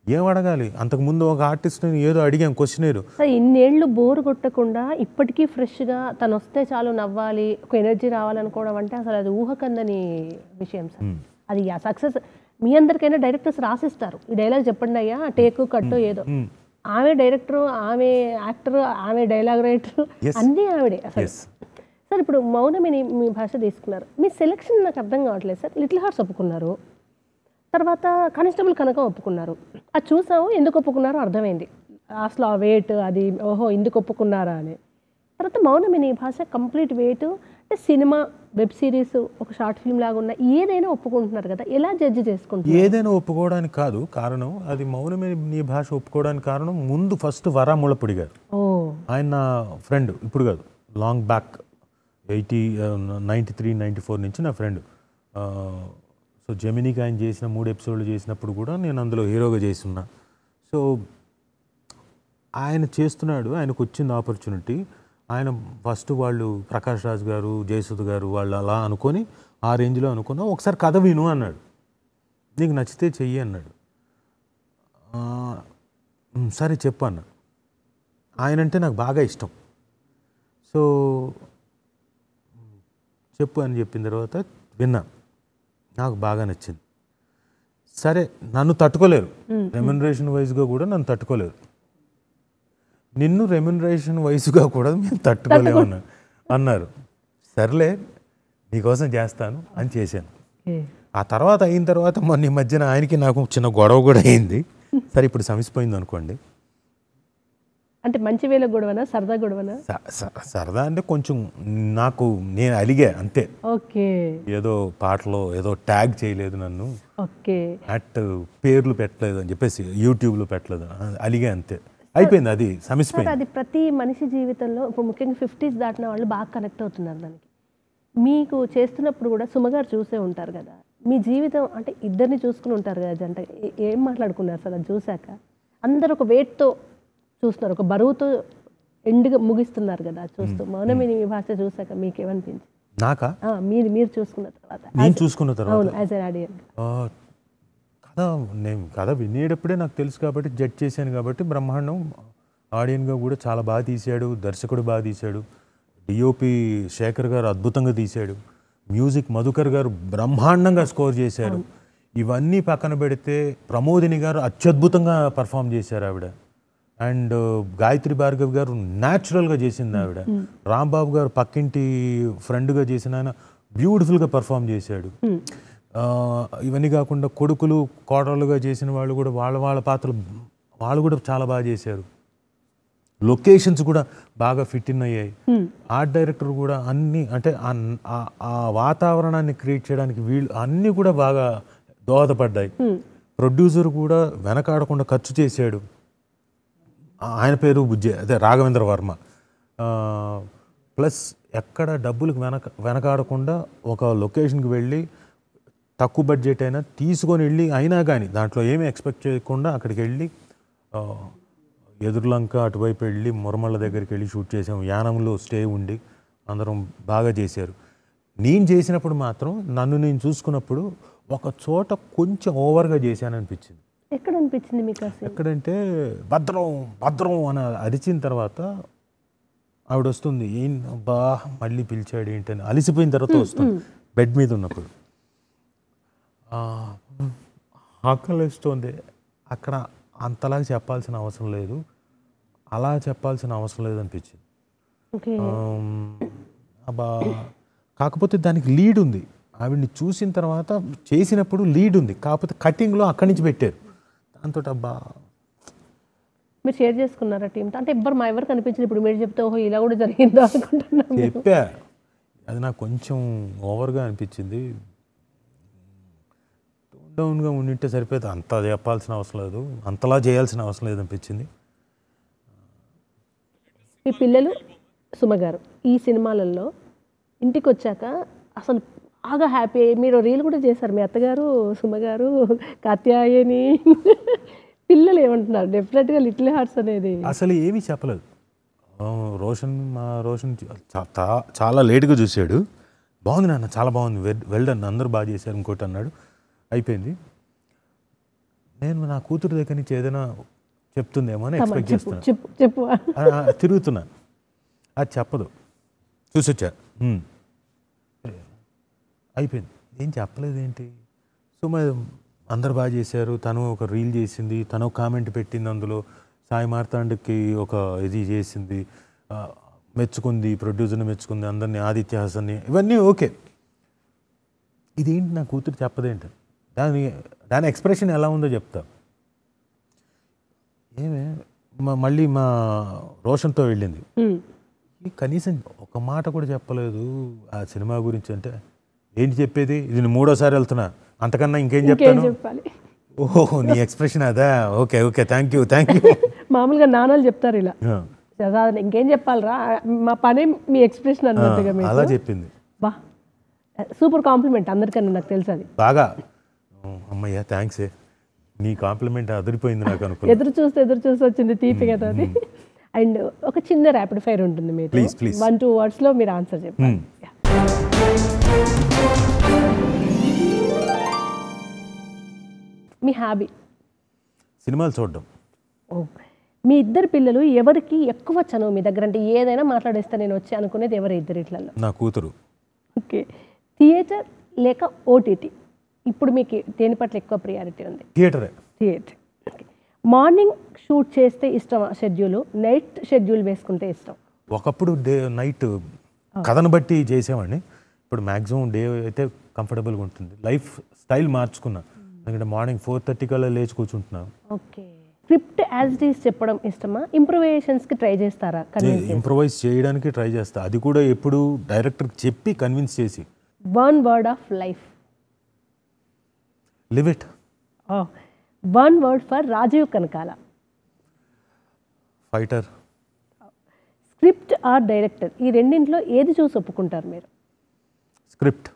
ఏం అడగాలి. అంతకుముందు ఒక ఆర్టిస్ట్ని ఏదో అడిగాం క్వశ్చనేరు. ఇన్నేళ్ళు బోర్ కొట్టకుండా ఇప్పటికీ ఫ్రెష్గా తను వస్తే చాలు నవ్వాలి, ఒక ఎనర్జీ రావాలనుకోవడం అంటే అసలు అది ఊహకందని విషయం సార్. అది సక్సెస్. మీ అందరికైనా డైరెక్టర్స్ రాసిస్తారు, ఈ డైలాగ్ చెప్పండి అయ్యా, టేకు కట్టు ఏదో. ఆమె డైరెక్టర్, ఆమె యాక్టర్, ఆమె డైలాగ్ రైటర్, అన్నీ ఆవిడే అసలు. సార్ ఇప్పుడు మౌనమిని మీ భాష తీసుకున్నారు, మీ సెలెక్షన్ నాకు అర్థం కావట్లేదు సార్. లిటిల్ హార్ట్స్ ఒప్పుకున్నారు, తర్వాత కానిస్టేబుల్ కనకం ఒప్పుకున్నారు. అది చూసాము, ఎందుకు ఒప్పుకున్నారో అర్థమైంది. అసలు ఆ వెయిట్ అది, ఓహో ఎందుకు ఒప్పుకున్నారా అని. తర్వాత మౌనమిని భాష కంప్లీట్ వెయిట్ అంటే సినిమా, వెబ్ సిరీస్, ఒక షార్ట్ ఫిల్మ్ లాగా ఉన్న ఏదైనా ఒప్పుకుంటున్నారు కదా, ఎలా జడ్జి చేసుకుంటారు? ఏదైనా ఒప్పుకోవడానికి కాదు కారణం, అది మౌనమిని భాష ఒప్పుకోవడానికి కారణం, ముందు ఫస్ట్ వరా ముళ్ళపూడి గారు, ఆయన నా ఫ్రెండ్, ఇప్పుడు కాదు, లాంగ్ బ్యాక్ 93, 94 నుంచి నా ఫ్రెండ్. సో జెమినీకి ఆయన చేసిన 3 ఎపిసోడ్లు చేసినప్పుడు కూడా నేను అందులో హీరోగా చేస్తున్నా. సో ఆయన చేస్తున్నాడు, ఆయనకు వచ్చింది ఆపర్చునిటీ. ఆయన ఫస్ట్ వాళ్ళు ప్రకాష్ రాజ్ గారు, జయసుధ గారు వాళ్ళు అలా అనుకొని, ఆ రేంజ్లో అనుకున్నా, ఒకసారి కథ విను అన్నాడు, నీకు నచ్చితే చెయ్యి అన్నాడు. సరే చెప్పు అన్నా. ఆయనంటే నాకు బాగా ఇష్టం. సో చెప్పు అని చెప్పిన తర్వాత విన్నా, నాకు బాగా నచ్చింది. సరే, నన్ను తట్టుకోలేరు, రెమ్యునరేషన్ వైజ్గా కూడా నన్ను తట్టుకోలేరు, నిన్ను రెమ్యునరేషన్ వైజ్గా కూడా మేము తట్టుకోలేము అన్నారు. సర్లే నీకోసం చేస్తాను అని చేశాను. ఓకే. ఆ తర్వాత అయిన తర్వాత మొన్న ఈ మధ్యన ఆయనకి నాకు చిన్న గొడవ కూడా అయింది. సరే ఇప్పుడు సమసిపోయింది అనుకోండి. అంటే మంచి వేళ గొడవనా, సరదా గొడవనా? సరదా అంటే కొంచెం నాకు నేను అలిగా అంతే. ఓకే. ఏదో పాటలో ఏదో ట్యాగ్ చేయలేదు నన్ను, ఓకే. పేర్లు పెట్టలేదు అని చెప్పేసి యూట్యూబ్లో పెట్టలేదు, అలిగా అంతే, అయిపోయింది, అది సమసిపోయింది. అది ప్రతి మనిషి జీవితంలో ఇప్పుడు ముఖ్యంగా 50s దాటిన వాళ్ళు బాగా కనెక్ట్ అవుతున్నారు దానికి. మీకు చేస్తున్నప్పుడు కూడా సుమగారు చూసే ఉంటారు కదా, మీ జీవితం అంటే ఇద్దరిని చూసుకుని ఉంటారు కదా జంట, ఏం మాట్లాడుకున్నారు సార్ అది చూశాక? అందరు ఒక వెయిట్తో చూస్తున్నారు, ఒక బరువుతో ఎండ్గా ముగిస్తున్నారు కదా చూస్తూ. మౌనమిని మీ భాష చూశాక మీకేమనిపించింది? నాకా? మీరు చూసుకున్న తర్వాత, నేను చూసుకున్న తర్వాత అవును, యాజ్ ఎన్ ఆడియన్స్. నేను కథ వినేటప్పుడే నాకు తెలుసు కాబట్టి జడ్జ్ చేశాను కాబట్టి బ్రహ్మాండం. ఆడియన్గా కూడా చాలా బాగా తీశాడు, దర్శకుడు బాగా తీశాడు, డిఓపి శేఖర్ గారు అద్భుతంగా తీశాడు, మ్యూజిక్ మధుకర్ గారు బ్రహ్మాండంగా స్కోర్ చేశారు. ఇవన్నీ పక్కన పెడితే ప్రమోదిని గారు అత్యద్భుతంగా పర్ఫామ్ చేశారు ఆవిడ. అండ్ గాయత్రి భార్గవ్ గారు న్యాచురల్గా చేసింది ఆవిడ. రాంబాబు గారు పక్కింటి ఫ్రెండ్గా చేసిన ఆయన బ్యూటిఫుల్గా పర్ఫామ్ చేశాడు. ఇవన్నీ కాకుండా కొడుకులు కోడలుగా చేసిన వాళ్ళు కూడా వాళ్ళ పాత్రలు వాళ్ళు కూడా చాలా బాగా చేశారు. లొకేషన్స్ కూడా బాగా ఫిట్ ఇన్ అయ్యాయి. ఆర్ట్ డైరెక్టర్ కూడా అన్ని అంటే ఆ వాతావరణాన్ని క్రియేట్ చేయడానికి వీళ్ళు అన్నీ కూడా బాగా దోహదపడ్డాయి. ప్రొడ్యూసర్ కూడా వెనకాడకుండా ఖర్చు చేశాడు. ఆయన పేరు అదే రాఘవేంద్ర వర్మ. ప్లస్ ఎక్కడ డబ్బులకు వెనకాడకుండా ఒక లొకేషన్కి వెళ్ళి తక్కువ బడ్జెట్ అయినా తీసుకొని వెళ్ళి, అయినా కానీ దాంట్లో ఏమీ ఎక్స్పెక్ట్ చేయకుండా అక్కడికి వెళ్ళి ఎదురులంక అటువైపు వెళ్ళి మురమళ్ళ దగ్గరికి వెళ్ళి షూట్ చేసాం. యానంలో స్టే ఉండి అందరం బాగా చేశారు. నేను చేసినప్పుడు మాత్రం నన్ను నేను చూసుకున్నప్పుడు ఒక చోట కొంచెం ఓవర్గా చేశాను అనిపించింది. ఎక్కడ అనిపించింది మీకు? ఎక్కడంటే భద్రం భద్రం అని అరిచిన తర్వాత ఆవిడ వస్తుంది, ఏం బా మళ్ళీ పిలిచాడు ఏంటని అలిసిపోయిన తర్వాత వస్తుంది బెడ్ మీద ఉన్నప్పుడు. ఆకలిస్తుంది. అక్కడ అంతలాగా చెప్పాల్సిన అవసరం లేదు, అలా చెప్పాల్సిన అవసరం లేదు అనిపించింది. కాకపోతే దానికి లీడ్ ఉంది. ఆవిడ్ని చూసిన తర్వాత చేసినప్పుడు లీడ్ ఉంది, కాకపోతే కటింగ్లో అక్కడి నుంచి పెట్టారు. దాంతో అబ్బా. మీరు షేర్ చేసుకున్నారా టీంతో? అంటే ఎవరు కనిపించింది? ఇప్పుడు మీరు చెప్తే ఓహో ఇలా కూడా జరిగిందో అనుకుంటున్నాను. చెప్పా, అది నాకు కొంచెం ఓవర్గా అనిపించింది. టోన్ డౌన్గా ఉండింటే సరిపోతే, అంత చెప్పాల్సిన అవసరం లేదు, అంతలా చేయాల్సిన అవసరం లేదు అనిపించింది. మీ పిల్లలు సుమగారు ఈ సినిమాలలో ఇంటికి వచ్చాక అసలు బాగా హ్యాపీ. మీరు రీల్ కూడా చేశారు, మీ అత్తగారు సుమగారు కాత్యాయని. పిల్లలు ఏమంటున్నారు? డెఫినెట్గా లిటిల్ హార్ట్స్ అనేది అసలు ఏమీ చెప్పలేదు. రోషన్ చాలా లేట్గా చూశాడు. బాగుంది నాన్న, చాలా బాగుంది, వెల్ డన్, అందరూ బాగా చేశారు ఇంకోటి అన్నాడు. అయిపోయింది. నేను నా కూతురు దగ్గర నుంచి ఏదైనా చెప్తుందేమో అని ఎక్స్పెక్ట్ చేస్తున్నాను. చెప్పు తిరుగుతున్నా, అది చెప్పదు. చూసొచ్చా, అయిపోయింది. ఏం చెప్పలేదు ఏంటి. సో మరి అందరు బాగా చేశారు. తను ఒక రీల్ చేసింది, తను ఒక కామెంట్ పెట్టింది, అందులో సాయి మార్తాండ్కి ఒక ఇది చేసింది, మెచ్చుకుంది, ప్రొడ్యూసర్ని మెచ్చుకుంది, అందరినీ, ఆదిత్య హాసన్ని, ఇవన్నీ ఓకే. ఇదేంటి నా కూతురు చెప్పదేంటి, దాని ఎక్స్ప్రెషన్ ఎలా ఉందో చెప్తా. ఏమే మళ్ళీ మా రోషన్తో వెళ్ళింది, కనీసం ఒక మాట కూడా చెప్పలేదు ఆ సినిమా గురించి. అంటే ఏంటి చెప్పేది, ఇది 3వ సారి వెళ్తున్నా, అంతకన్నా ఇంకేం చెప్తాను. ఓహో, నీ ఎక్స్ప్రెషన్ అదా, ఓకే ఓకే, థ్యాంక్ యూ. మామూలుగా నాన్నలు చెప్తారు ఇలా, ఇంకేం చెప్పాలరా, మా పనే మీ ఎక్స్ప్రెషన్ అన్నట్టుగా అలా చెప్పింది. బా, సూపర్ కాంప్లిమెంట్ అందరికన్నా, నాకు తెలుసు అది బాగా. అమ్మయ్యా, థ్యాంక్స్, నీ కాంప్లిమెంట్ అదిరిపోయింది నాకు అనుకో. ఎదురు చూస్తే వచ్చింది తీపి కదా అది. అండ్ ఒక చిన్న ర్యాపిడ్ ఫైర్ ఉంటుంది మీరు, 1-2 wordsలో మీరు ఆన్సర్ చెప్పాలి. మీ హాబీ? సినిమాలు చూడడం. మీ ఇద్దరు పిల్లలు ఎవరికి ఎక్కువ చనువు మీ దగ్గర? అంటే ఏదైనా మాట్లాడేస్తా నేను వచ్చి అనుకునేది ఎవరు ఇద్దరిట్లలో? నా కూతురు. ఓకే. థియేటర్ లేక ఓటీటీ? ఇప్పుడు మీకు దేని పట్ల ఎక్కువ ప్రియారిటీ ఉంది? థియేటర్. ఓకే. మార్నింగ్ షూట్ చేస్తే ఇష్టం షెడ్యూల్, నైట్ షెడ్యూల్ వేసుకుంటే ఇష్టం? ఒకప్పుడు నైట్ కథను బట్టి చేసేవాడిని, ఇప్పుడు మ్యాక్సిమం డే అయితే కంఫర్టబుల్గా ఉంటుంది. లైఫ్ స్టైల్ మార్చుకున్నా. ఎందుకంటే మార్నింగ్ 4:30 కల్లా లేచి కూర్చుంటున్నాను. Okay. Script as it is చెప్పడం ఇష్టమా, ఇంప్రూవైజేషన్స్కి ట్రై చేస్తారా? ఇంప్రొవైజ్ చేయడానికి ట్రై చేస్తా. అది కూడా ఎప్పుడు డైరెక్టర్కి చెప్పి కన్విన్స్ చేసి. One word of life. Live it. One word for Rajeev Kanakala. Fighter. Script or director, ఈ రెండింటిలో ఏది చూసి ఒప్పుకుంటారు మీరు? స్క్రిప్ట్.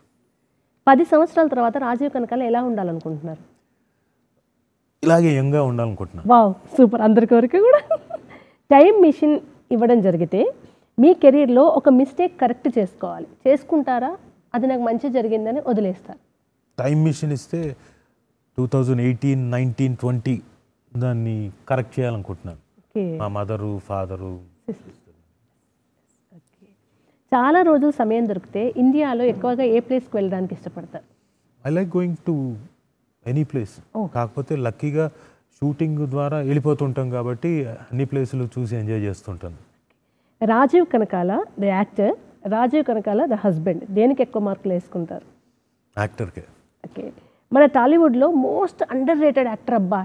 10 సంవత్సరాల తర్వాత రాజీవ్ కనకాల ఎలా ఉండాలనుకుంటున్నారు? ఇలాగే యంగ్గా ఉండాలనుకుంటున్నాను. Wow, super. అందరి కోరిక కూడా. టైం మిషన్ ఇవ్వడం జరిగితే మీ కెరీర్లో ఒక మిస్టేక్ కరెక్ట్ చేసుకోవాలి, చేసుకుంటారా? అది నాకు మంచి జరిగిందని వదిలేస్తారు? టైం మిషన్ ఇస్తే 2018, 19, 20 దాన్ని కరెక్ట్ చేయాలనుకుంటున్నాను. మా మదరు, ఫాదరు. చాలా రోజులు సమయం దొరికితే ఇండియాలో ఎక్కువగా ఏ ప్లేస్కి వెళ్ళడానికి ఇష్టపడతారు? I like going to any place. కాకపోతే లక్కీగా షూటింగ్ ద్వారా వెళ్ళిపోతుంటాం కాబట్టి అన్ని ప్లేసులు చూసి ఎంజాయ్ చేస్తుంటాను. Rajeev Kanakala the actor, Rajeev Kanakala the husband, దేనికి ఎక్కువ మార్కులు వేసుకుంటారు? యాక్టర్కే. ఓకే. మన టాలీవుడ్లో మోస్ట్ అండర్ రేటెడ్ యాక్టర్ అబ్బా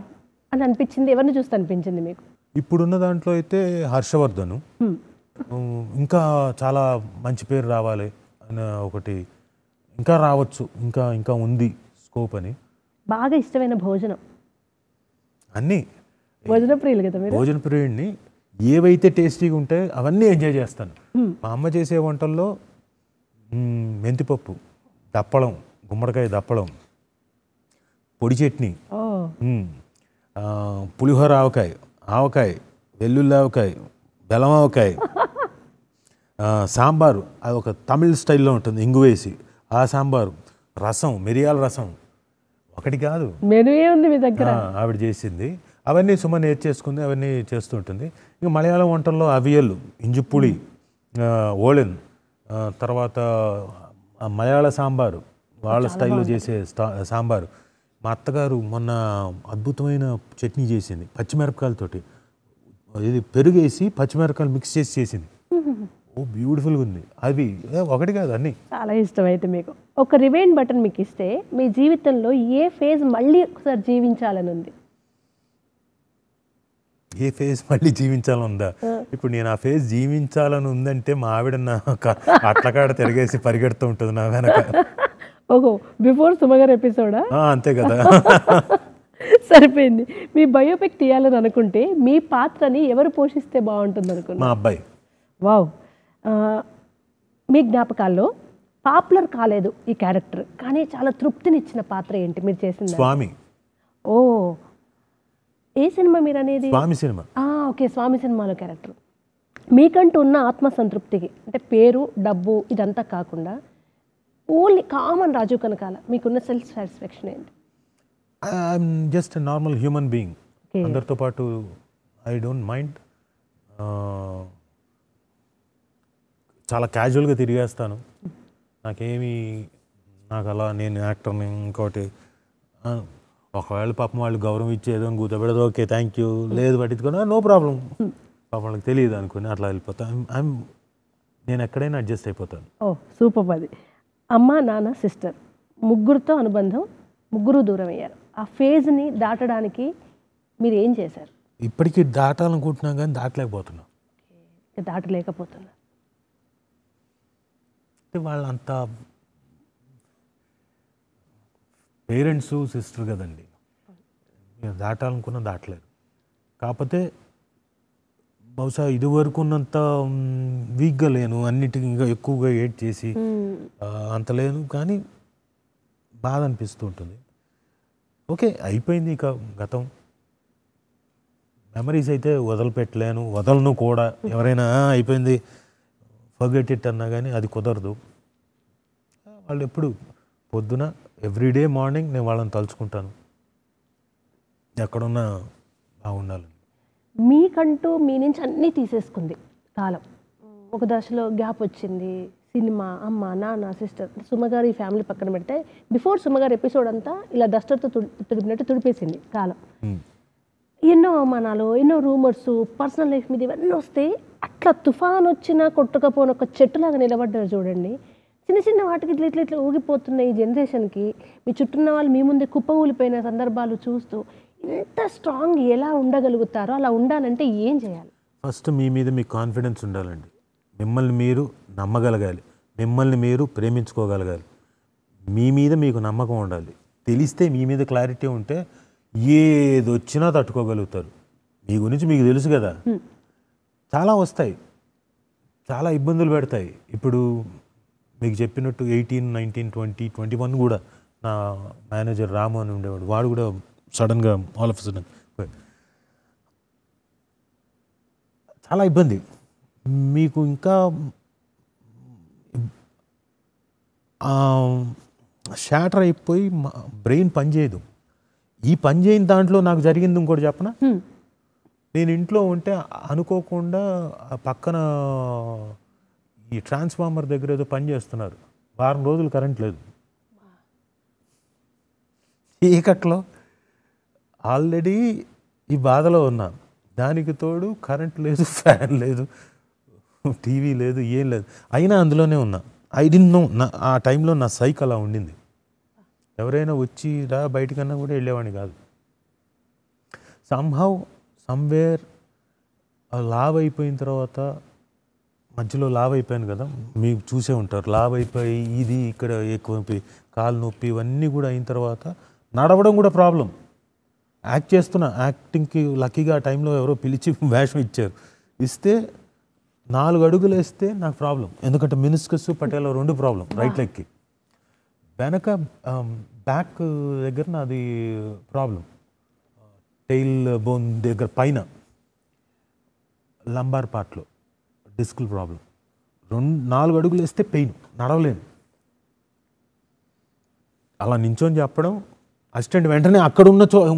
అని అనిపించింది ఎవరిని చూస్తే అనిపించింది మీకు? ఇప్పుడున్న దాంట్లో అయితే హర్షవర్ధన్. ఇంకా చాలా మంచి పేరు రావాలి అని ఒకటి, ఇంకా రావచ్చు, ఇంకా ఇంకా ఉంది స్కోప్ అని. బాగా ఇష్టమైన భోజనం? అన్నీ. భోజన ప్రియులు కదా మీరు? భోజన ప్రియుడిని. ఏవైతే టేస్టీగా ఉంటాయో అవన్నీ ఎంజాయ్ చేస్తాను. మా అమ్మ చేసే వంటల్లో మెంతిపప్పు, దప్పడం, గుమ్మడికాయ దప్పడం, పొడి చట్నీ, పులిహోర ఆవకాయ, ఆవకాయ, వెల్లుల్లి ఆవకాయ, బెల్లం ఆవకాయ, సాంబారు, అది ఒక తమిళ్ స్టైల్లో ఉంటుంది, ఇంగు వేసి ఆ సాంబారు, రసం, మిరియాల రసం, ఒకటి కాదు మెనూ ఉంది మీ దగ్గర. ఆవిడ చేసింది. అవన్నీ సుమ నేర్చేసుకుంది, అవన్నీ చేస్తుంటుంది. ఇంకా మలయాళం వంటల్లో అవియల్, ఇంజుపుళి, ఓలెన్, తర్వాత మలయాళ సాంబారు, వాళ్ళ స్టైల్లో చేసే సాంబారు. మా అత్తగారు మొన్న అద్భుతమైన చట్నీ చేసింది పచ్చిమిరపకాయలతోటి. ఇది పెరుగేసి పచ్చిమిరపకాయలు మిక్స్ చేసి చేసింది. ఓ బ్యూటిఫుల్గా ఉంది. అవి ఒకటి కాదు, అన్నీ. చాలా ఇష్టం అయితే మీకు. ఒక రివైండ్ బటన్ మీకు ఇస్తే మీ జీవితంలో ఏ ఫేజ్ మళ్ళీ ఒకసారి జీవించాలని ఉంది? ఏ ఫేజ్ మళ్ళీ జీవించాలని ఉందా? ఇప్పుడు నేను ఆ ఫేజ్ జీవించాలని ఉందంటే మా ఆవిడ నా అట్లకాడ తిరిగేసి పరిగెడుతూ ఉంటుంది నా వెనక. ఓహో, బిఫోర్ సుమగారు ఎపిసోడా? అంతే కదా. సరిపోయింది. మీ బయోపిక్ తీయాలని అనుకుంటే మీ పాత్రని ఎవరు పోషిస్తే బాగుంటుంది అనుకున్నారు? మా అబ్బాయి. వావ్. మీ జ్ఞాపకాల్లో పాపులర్ కాలేదు ఈ క్యారెక్టర్, కానీ చాలా తృప్తినిచ్చిన పాత్ర ఏంటి మీరు చేసింది? స్వామి. ఓ, ఏ సినిమా మీరు అనేది? స్వామి సినిమా. ఓకే, స్వామి సినిమాలో క్యారెక్టర్. మీకంటూ ఉన్న ఆత్మసంతృప్తికి, అంటే పేరు, డబ్బు ఇదంతా కాకుండా ఓన్లీ కామన్ రాజీవ్ కనకాల మీకున్న సెల్ఫ్ సాటిస్ఫాక్షన్ ఏంటి? I'm just normal human being. అందరితో పాటు ఐ డోంట్ మైండ్. చాలా క్యాజువల్గా తిరిగేస్తాను. నాకు అలా నేను యాక్టర్ని ఇంకోటి ఒకవేళ పాపం వాళ్ళు గౌరవం ఇచ్చేదో కూర్చోబెడదు, ఓకే థ్యాంక్ యూ, లేదు పట్టించుకున్నా నో ప్రాబ్లం, పాపం వాళ్ళకి తెలియదు అనుకుని అట్లా వెళ్ళిపోతాను. నేను ఎక్కడైనా అడ్జస్ట్ అయిపోతాను. ఓ సూపర్. అది అమ్మ, నాన్న, సిస్టర్, ముగ్గురితో అనుబంధం, ముగ్గురు దూరం అయ్యారు. ఆ ఫేజ్ని దాటడానికి మీరు ఏం చేశారు? ఇప్పటికీ దాటాలనుకుంటున్నాం కానీ దాటలేకపోతున్నాం. దాటలేకపోతున్నా వాళ్ళంతా పేరెంట్స్, సిస్టర్ కదండి. దాటాలనుకున్నా దాటలేదు. కాకపోతే బహుశా ఇదివరకు ఉన్నంత వీక్గా లేను, అన్నిటికీ ఇంకా ఎక్కువగా ఏడ్ చేసి అంత లేను, కానీ బాధ అనిపిస్తూ ఉంటుంది. ఓకే, అయిపోయింది ఇక గతం. మెమరీస్ అయితే వదలపెట్టలేను, వదలను కూడా. ఎవరైనా అయిపోయింది ఫర్గెట్ ఇట్ అన్నా కానీ అది కుదరదు. వాళ్ళు ఎప్పుడు పొద్దున ఎవ్రీడే మార్నింగ్ నేను వాళ్ళని తలుచుకుంటాను, ఎక్కడున్నా బాగుండాలని. మీకంటూ మీ నుంచి అన్నీ తీసేసుకుంది కాలం. ఒక దశలో గ్యాప్ వచ్చింది, సినిమా, అమ్మ, నాన్న, సిస్టర్, సుమగారు, ఈ ఫ్యామిలీ పక్కన పెడితే బిఫోర్ సుమగారు ఎపిసోడ్ అంతా ఇలా డస్టర్తో తుడిపినట్టు తుడిపేసింది కాలం. ఎన్నో అవమానాలు, ఎన్నో రూమర్స్, పర్సనల్ లైఫ్ మీద ఇవన్నీ వస్తే అట్లా తుఫాన్ వచ్చినా కొట్టుకపోని ఒక చెట్టులాగా నిలబడ్డారు చూడండి. చిన్న చిన్న వాటికి ఇట్లా ఇట్లా ఇట్లా ఊగిపోతున్న ఈ జనరేషన్కి మీ చుట్టూన్న వాళ్ళు మీ ముందే కుప్ప ఊలిపోయిన సందర్భాలు చూస్తూ ఇంత స్ట్రాంగ్ ఎలా ఉండగలుగుతారో అలా ఉండాలంటే ఏం చేయాలి? ఫస్ట్ మీ మీద మీకు కాన్ఫిడెన్స్ ఉండాలండి. మిమ్మల్ని మీరు నమ్మగలగాలి, మిమ్మల్ని మీరు ప్రేమించుకోగలగాలి, మీ మీద మీకు నమ్మకం ఉండాలి. తెలిస్తే మీ మీద క్లారిటీ ఉంటే ఏదొచ్చినా తట్టుకోగలుగుతారు. మీ గురించి మీకు తెలుసు కదా. చాలా వస్తాయి, చాలా ఇబ్బందులు పెడతాయి. ఇప్పుడు మీకు చెప్పినట్టు 18, 19, 20, 21 కూడా నా మేనేజర్ రాము అని ఉండేవాడు. వాడు కూడా సడన్గా ఆల్ ఆఫ్ సడన్ చాలా ఇబ్బంది. మీకు ఇంకా షాటర్ అయిపోయి బ్రెయిన్ పనిచేయదు. ఈ పని చేయని దాంట్లో నాకు జరిగింది ఇంకోటి చెప్పనా. నేను ఇంట్లో ఉంటే అనుకోకుండా పక్కన ఈ ట్రాన్స్ఫార్మర్ దగ్గర ఏదో పని చేస్తున్నారు. వారం రోజులు కరెంట్ లేదు. చీకట్లో ఆల్రెడీ ఈ బాధలో ఉన్నా, దానికి తోడు కరెంట్ లేదు, ఫ్యాన్ లేదు, టీవీ లేదు, ఏం లేదు. అయినా అందులోనే ఉన్నా. ఐ డిడ్ంట్ నో ఆ టైంలో నా సైక్ అలా ఉండింది. ఎవరైనా వచ్చి రా బయటకన్నా కూడా వెళ్ళేవాడిని కాదు. సమ్హౌ సమ్వేర్ లావ్ అయిపోయిన తర్వాత, మధ్యలో లావ్ అయిపోయాను కదా, మీరు చూసే ఉంటారు. లావ్ అయిపోయి ఇది ఇక్కడ ఎక్కువైపోయి కాలు నొప్పి ఇవన్నీ కూడా అయిన తర్వాత నడవడం కూడా ప్రాబ్లం. యాక్ట్ చేస్తున్నా, యాక్టింగ్కి లక్కీగా ఆ టైంలో ఎవరో పిలిచి వేషం ఇచ్చారు. ఇస్తే 4 అడుగులు వేస్తే నాకు ప్రాబ్లం. ఎందుకంటే మినిస్కస్ పటేలో 2 ప్రాబ్లం రైట్ లెగ్కి. వెనక బ్యాక్ దగ్గర నాది ప్రాబ్లం, టెయిల్ బోన్ దగ్గర పైన లంబార్ పార్ట్లో డిస్కుల్ ప్రాబ్లం. 4 అడుగులు వేస్తే పెయిన్, నడవలేను. అలా నించొని చెప్పడం, అసిస్టెంట్ వెంటనే అక్కడ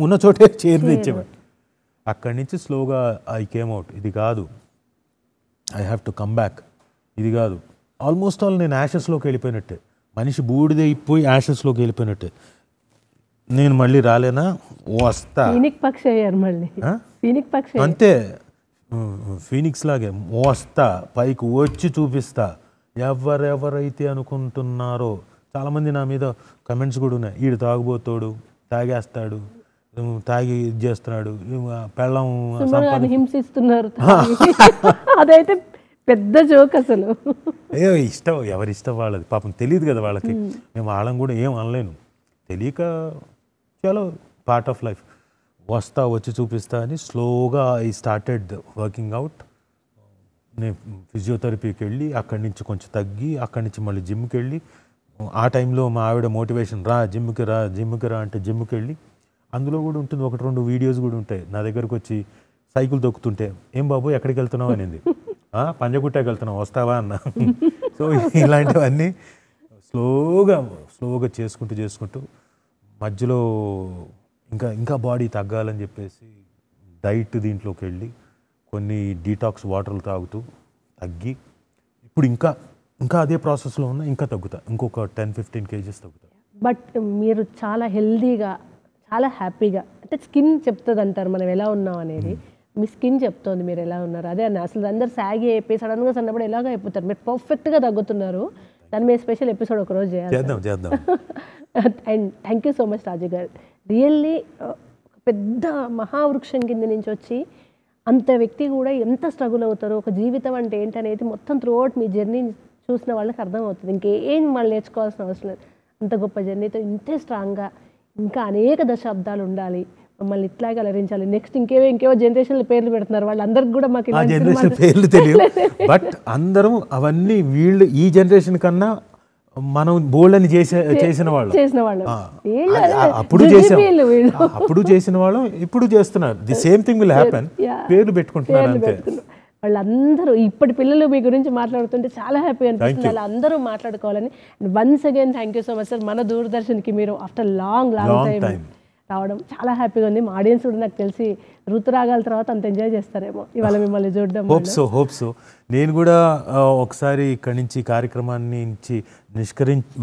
ఉన్న చోటే చైర్ తెచ్చేవాడు. అక్కడి నుంచి స్లోగా ఐ కేమ్ అవుట్. ఇది కాదు, I have to come back. ఇది కాదు. ఆల్మోస్ట్ ఆల్ నేను యాషెస్లోకి వెళ్ళిపోయినట్టే. మనిషి బూడిదైపోయి యాషెస్లోకి వెళ్ళిపోయినట్టే. నేను మళ్ళీ రాలేనా, వస్తా. అంతే, ఫీనిక్స్ లాగే వస్తా, పైకి వచ్చి చూపిస్తా. ఎవరెవరైతే అనుకుంటున్నారో, చాలామంది నా మీద కమెంట్స్ కూడా ఉన్నాయి. ఈడు తాగుబోతాడు, తాగేస్తాడు, తాగి ఇది చేస్తున్నాడు, పెళ్ళం హింసిస్తున్నారు. అదైతే పెద్ద జోక్ అసలు. ఇష్టం, ఎవరిష్టం వాళ్ళది. పాపం తెలియదు కదా వాళ్ళకి. మేము వాళ్ళని కూడా ఏం అనలేను. తెలియక చలో పార్ట్ ఆఫ్ లైఫ్. వస్తా, వచ్చి చూపిస్తా అని స్లోగా ఐ స్టార్టెడ్ వర్కింగ్ అవుట్. నేను ఫిజియోథెరపీకి వెళ్ళి అక్కడి నుంచి కొంచెం తగ్గి, అక్కడి నుంచి మళ్ళీ జిమ్కి వెళ్ళి, ఆ టైంలో మా ఆవిడ మోటివేషన్, రా జిమ్కి రా, జిమ్కి రా అంటే జిమ్కి వెళ్ళి, అందులో కూడా ఉంటుంది 1-2 వీడియోస్ కూడా ఉంటాయి. నా దగ్గరకు వచ్చి సైకిల్ తొక్కుతుంటే, ఏం బాబు ఎక్కడికి వెళ్తున్నావు అనింది. పంజగుట్టకి వెళ్తున్నావు, వస్తావా అన్న. సో ఇలాంటివన్నీ స్లోగా చేసుకుంటూ మధ్యలో ఇంకా బాడీ తగ్గాలని చెప్పేసి డైట్ దీంట్లోకి వెళ్ళి కొన్ని డీటాక్స్ వాటర్లు తాగుతూ తగ్గి, ఇప్పుడు ఇంకా అదే ప్రాసెస్లో ఉన్నా. ఇంకా తగ్గుతా, ఇంకొక 10-15 kgs తగ్గుతా. బట్ మీరు చాలా హెల్దీగా, చాలా హ్యాపీగా, అంటే స్కిన్ చెప్తుంది అంటారు మనం ఎలా ఉన్నాం అనేది. మీ స్కిన్ చెప్తోంది మీరు ఎలా ఉన్నారు. అదే అన్న, అసలు అందరు సాగి అయిపోయి సడన్గా సన్నప్పుడు ఎలాగ అయిపోతారు. మీరు పర్ఫెక్ట్గా తగ్గుతున్నారు. దాని మీద స్పెషల్ ఎపిసోడ్ ఒకరోజు చేద్దాం. And thank you so much Raju garu. Really పెద్ద మహావృక్షం కింద నుంచి వచ్చి అంత వ్యక్తి కూడా ఎంత స్ట్రగుల్ అవుతారో, ఒక జీవితం అంటే ఏంటనేది మొత్తం త్రూఅవుట్ మీ జర్నీ చూసిన వాళ్ళకి అర్థమవుతుంది. ఇంకేం వాళ్ళు నేర్చుకోవాల్సిన అవసరం లేదు. అంత గొప్ప జర్నీతో ఇంతే స్ట్రాంగ్గా ఇంకా అనేక దశాబ్దాలు ఉండాలి, మమ్మల్ని ఇట్లాగే అలరించాలి. నెక్స్ట్ ఇంకేవో జనరేషన్ల పేర్లు పెడుతున్నారు, వాళ్ళందరికీ కూడా మాకు జనరేషన్ పేర్లు తెలియదు. బట్ అందరం అవన్నీ వీళ్ళు ఈ జనరేషన్ కన్నా మనం బోల్డ్ అని చేసిన వాళ్ళు అప్పుడు చేసిన వాళ్ళం ఇప్పుడు చేస్తున్నారు. The same thing will happen. పేర్లు పెట్టుకుంటున్నారు అంతే. వాళ్ళందరూ ఇప్పటి పిల్లలు మీ గురించి మాట్లాడుతుంటే చాలా హ్యాపీ అనిపిస్తుంది. అలా అందరూ మాట్లాడుకోవాలని. Once again thank you so much sir. మన దూరదర్శన్కి మీరు ఆఫ్టర్ లాంగ్ టైం రావడం చాలా హ్యాపీగా ఉంది. మా ఆడియన్స్ కూడా నాకు తెలిసి ఋతురాగాల తర్వాత అంత ఎంజాయ్ చేస్తారేమో ఇవాళ మిమ్మల్ని చూడడం. Hope so. నేను కూడా ఒకసారి ఇక్కడి నుంచి కార్యక్రమాన్ని నుంచి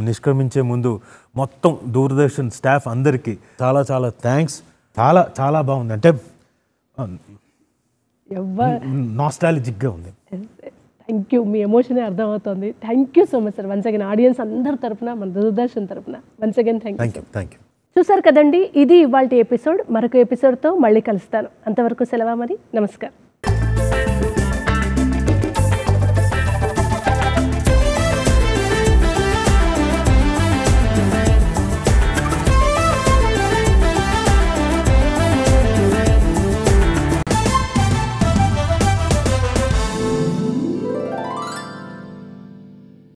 నిష్క్రమించే ముందు మొత్తం దూరదర్శన్ స్టాఫ్ అందరికీ చాలా చాలా థ్యాంక్స్. చాలా బాగుంది. అంటే నాస్టాలజిక్గా ఉంది. Thank you. మీ ఎమోషనే అర్థమవుతుంది. Thank you so much sir. Once again audience అందరి తరపున, మన దూరదర్శన్ తరపున once again thank you. Thank you. చూసారు కదండి, ఇది ఇవాళ ఎపిసోడ్. మరొక ఎపిసోడ్తో మళ్ళీ కలుస్తాను. అంతవరకు సెలవు మరి. నమస్కారం.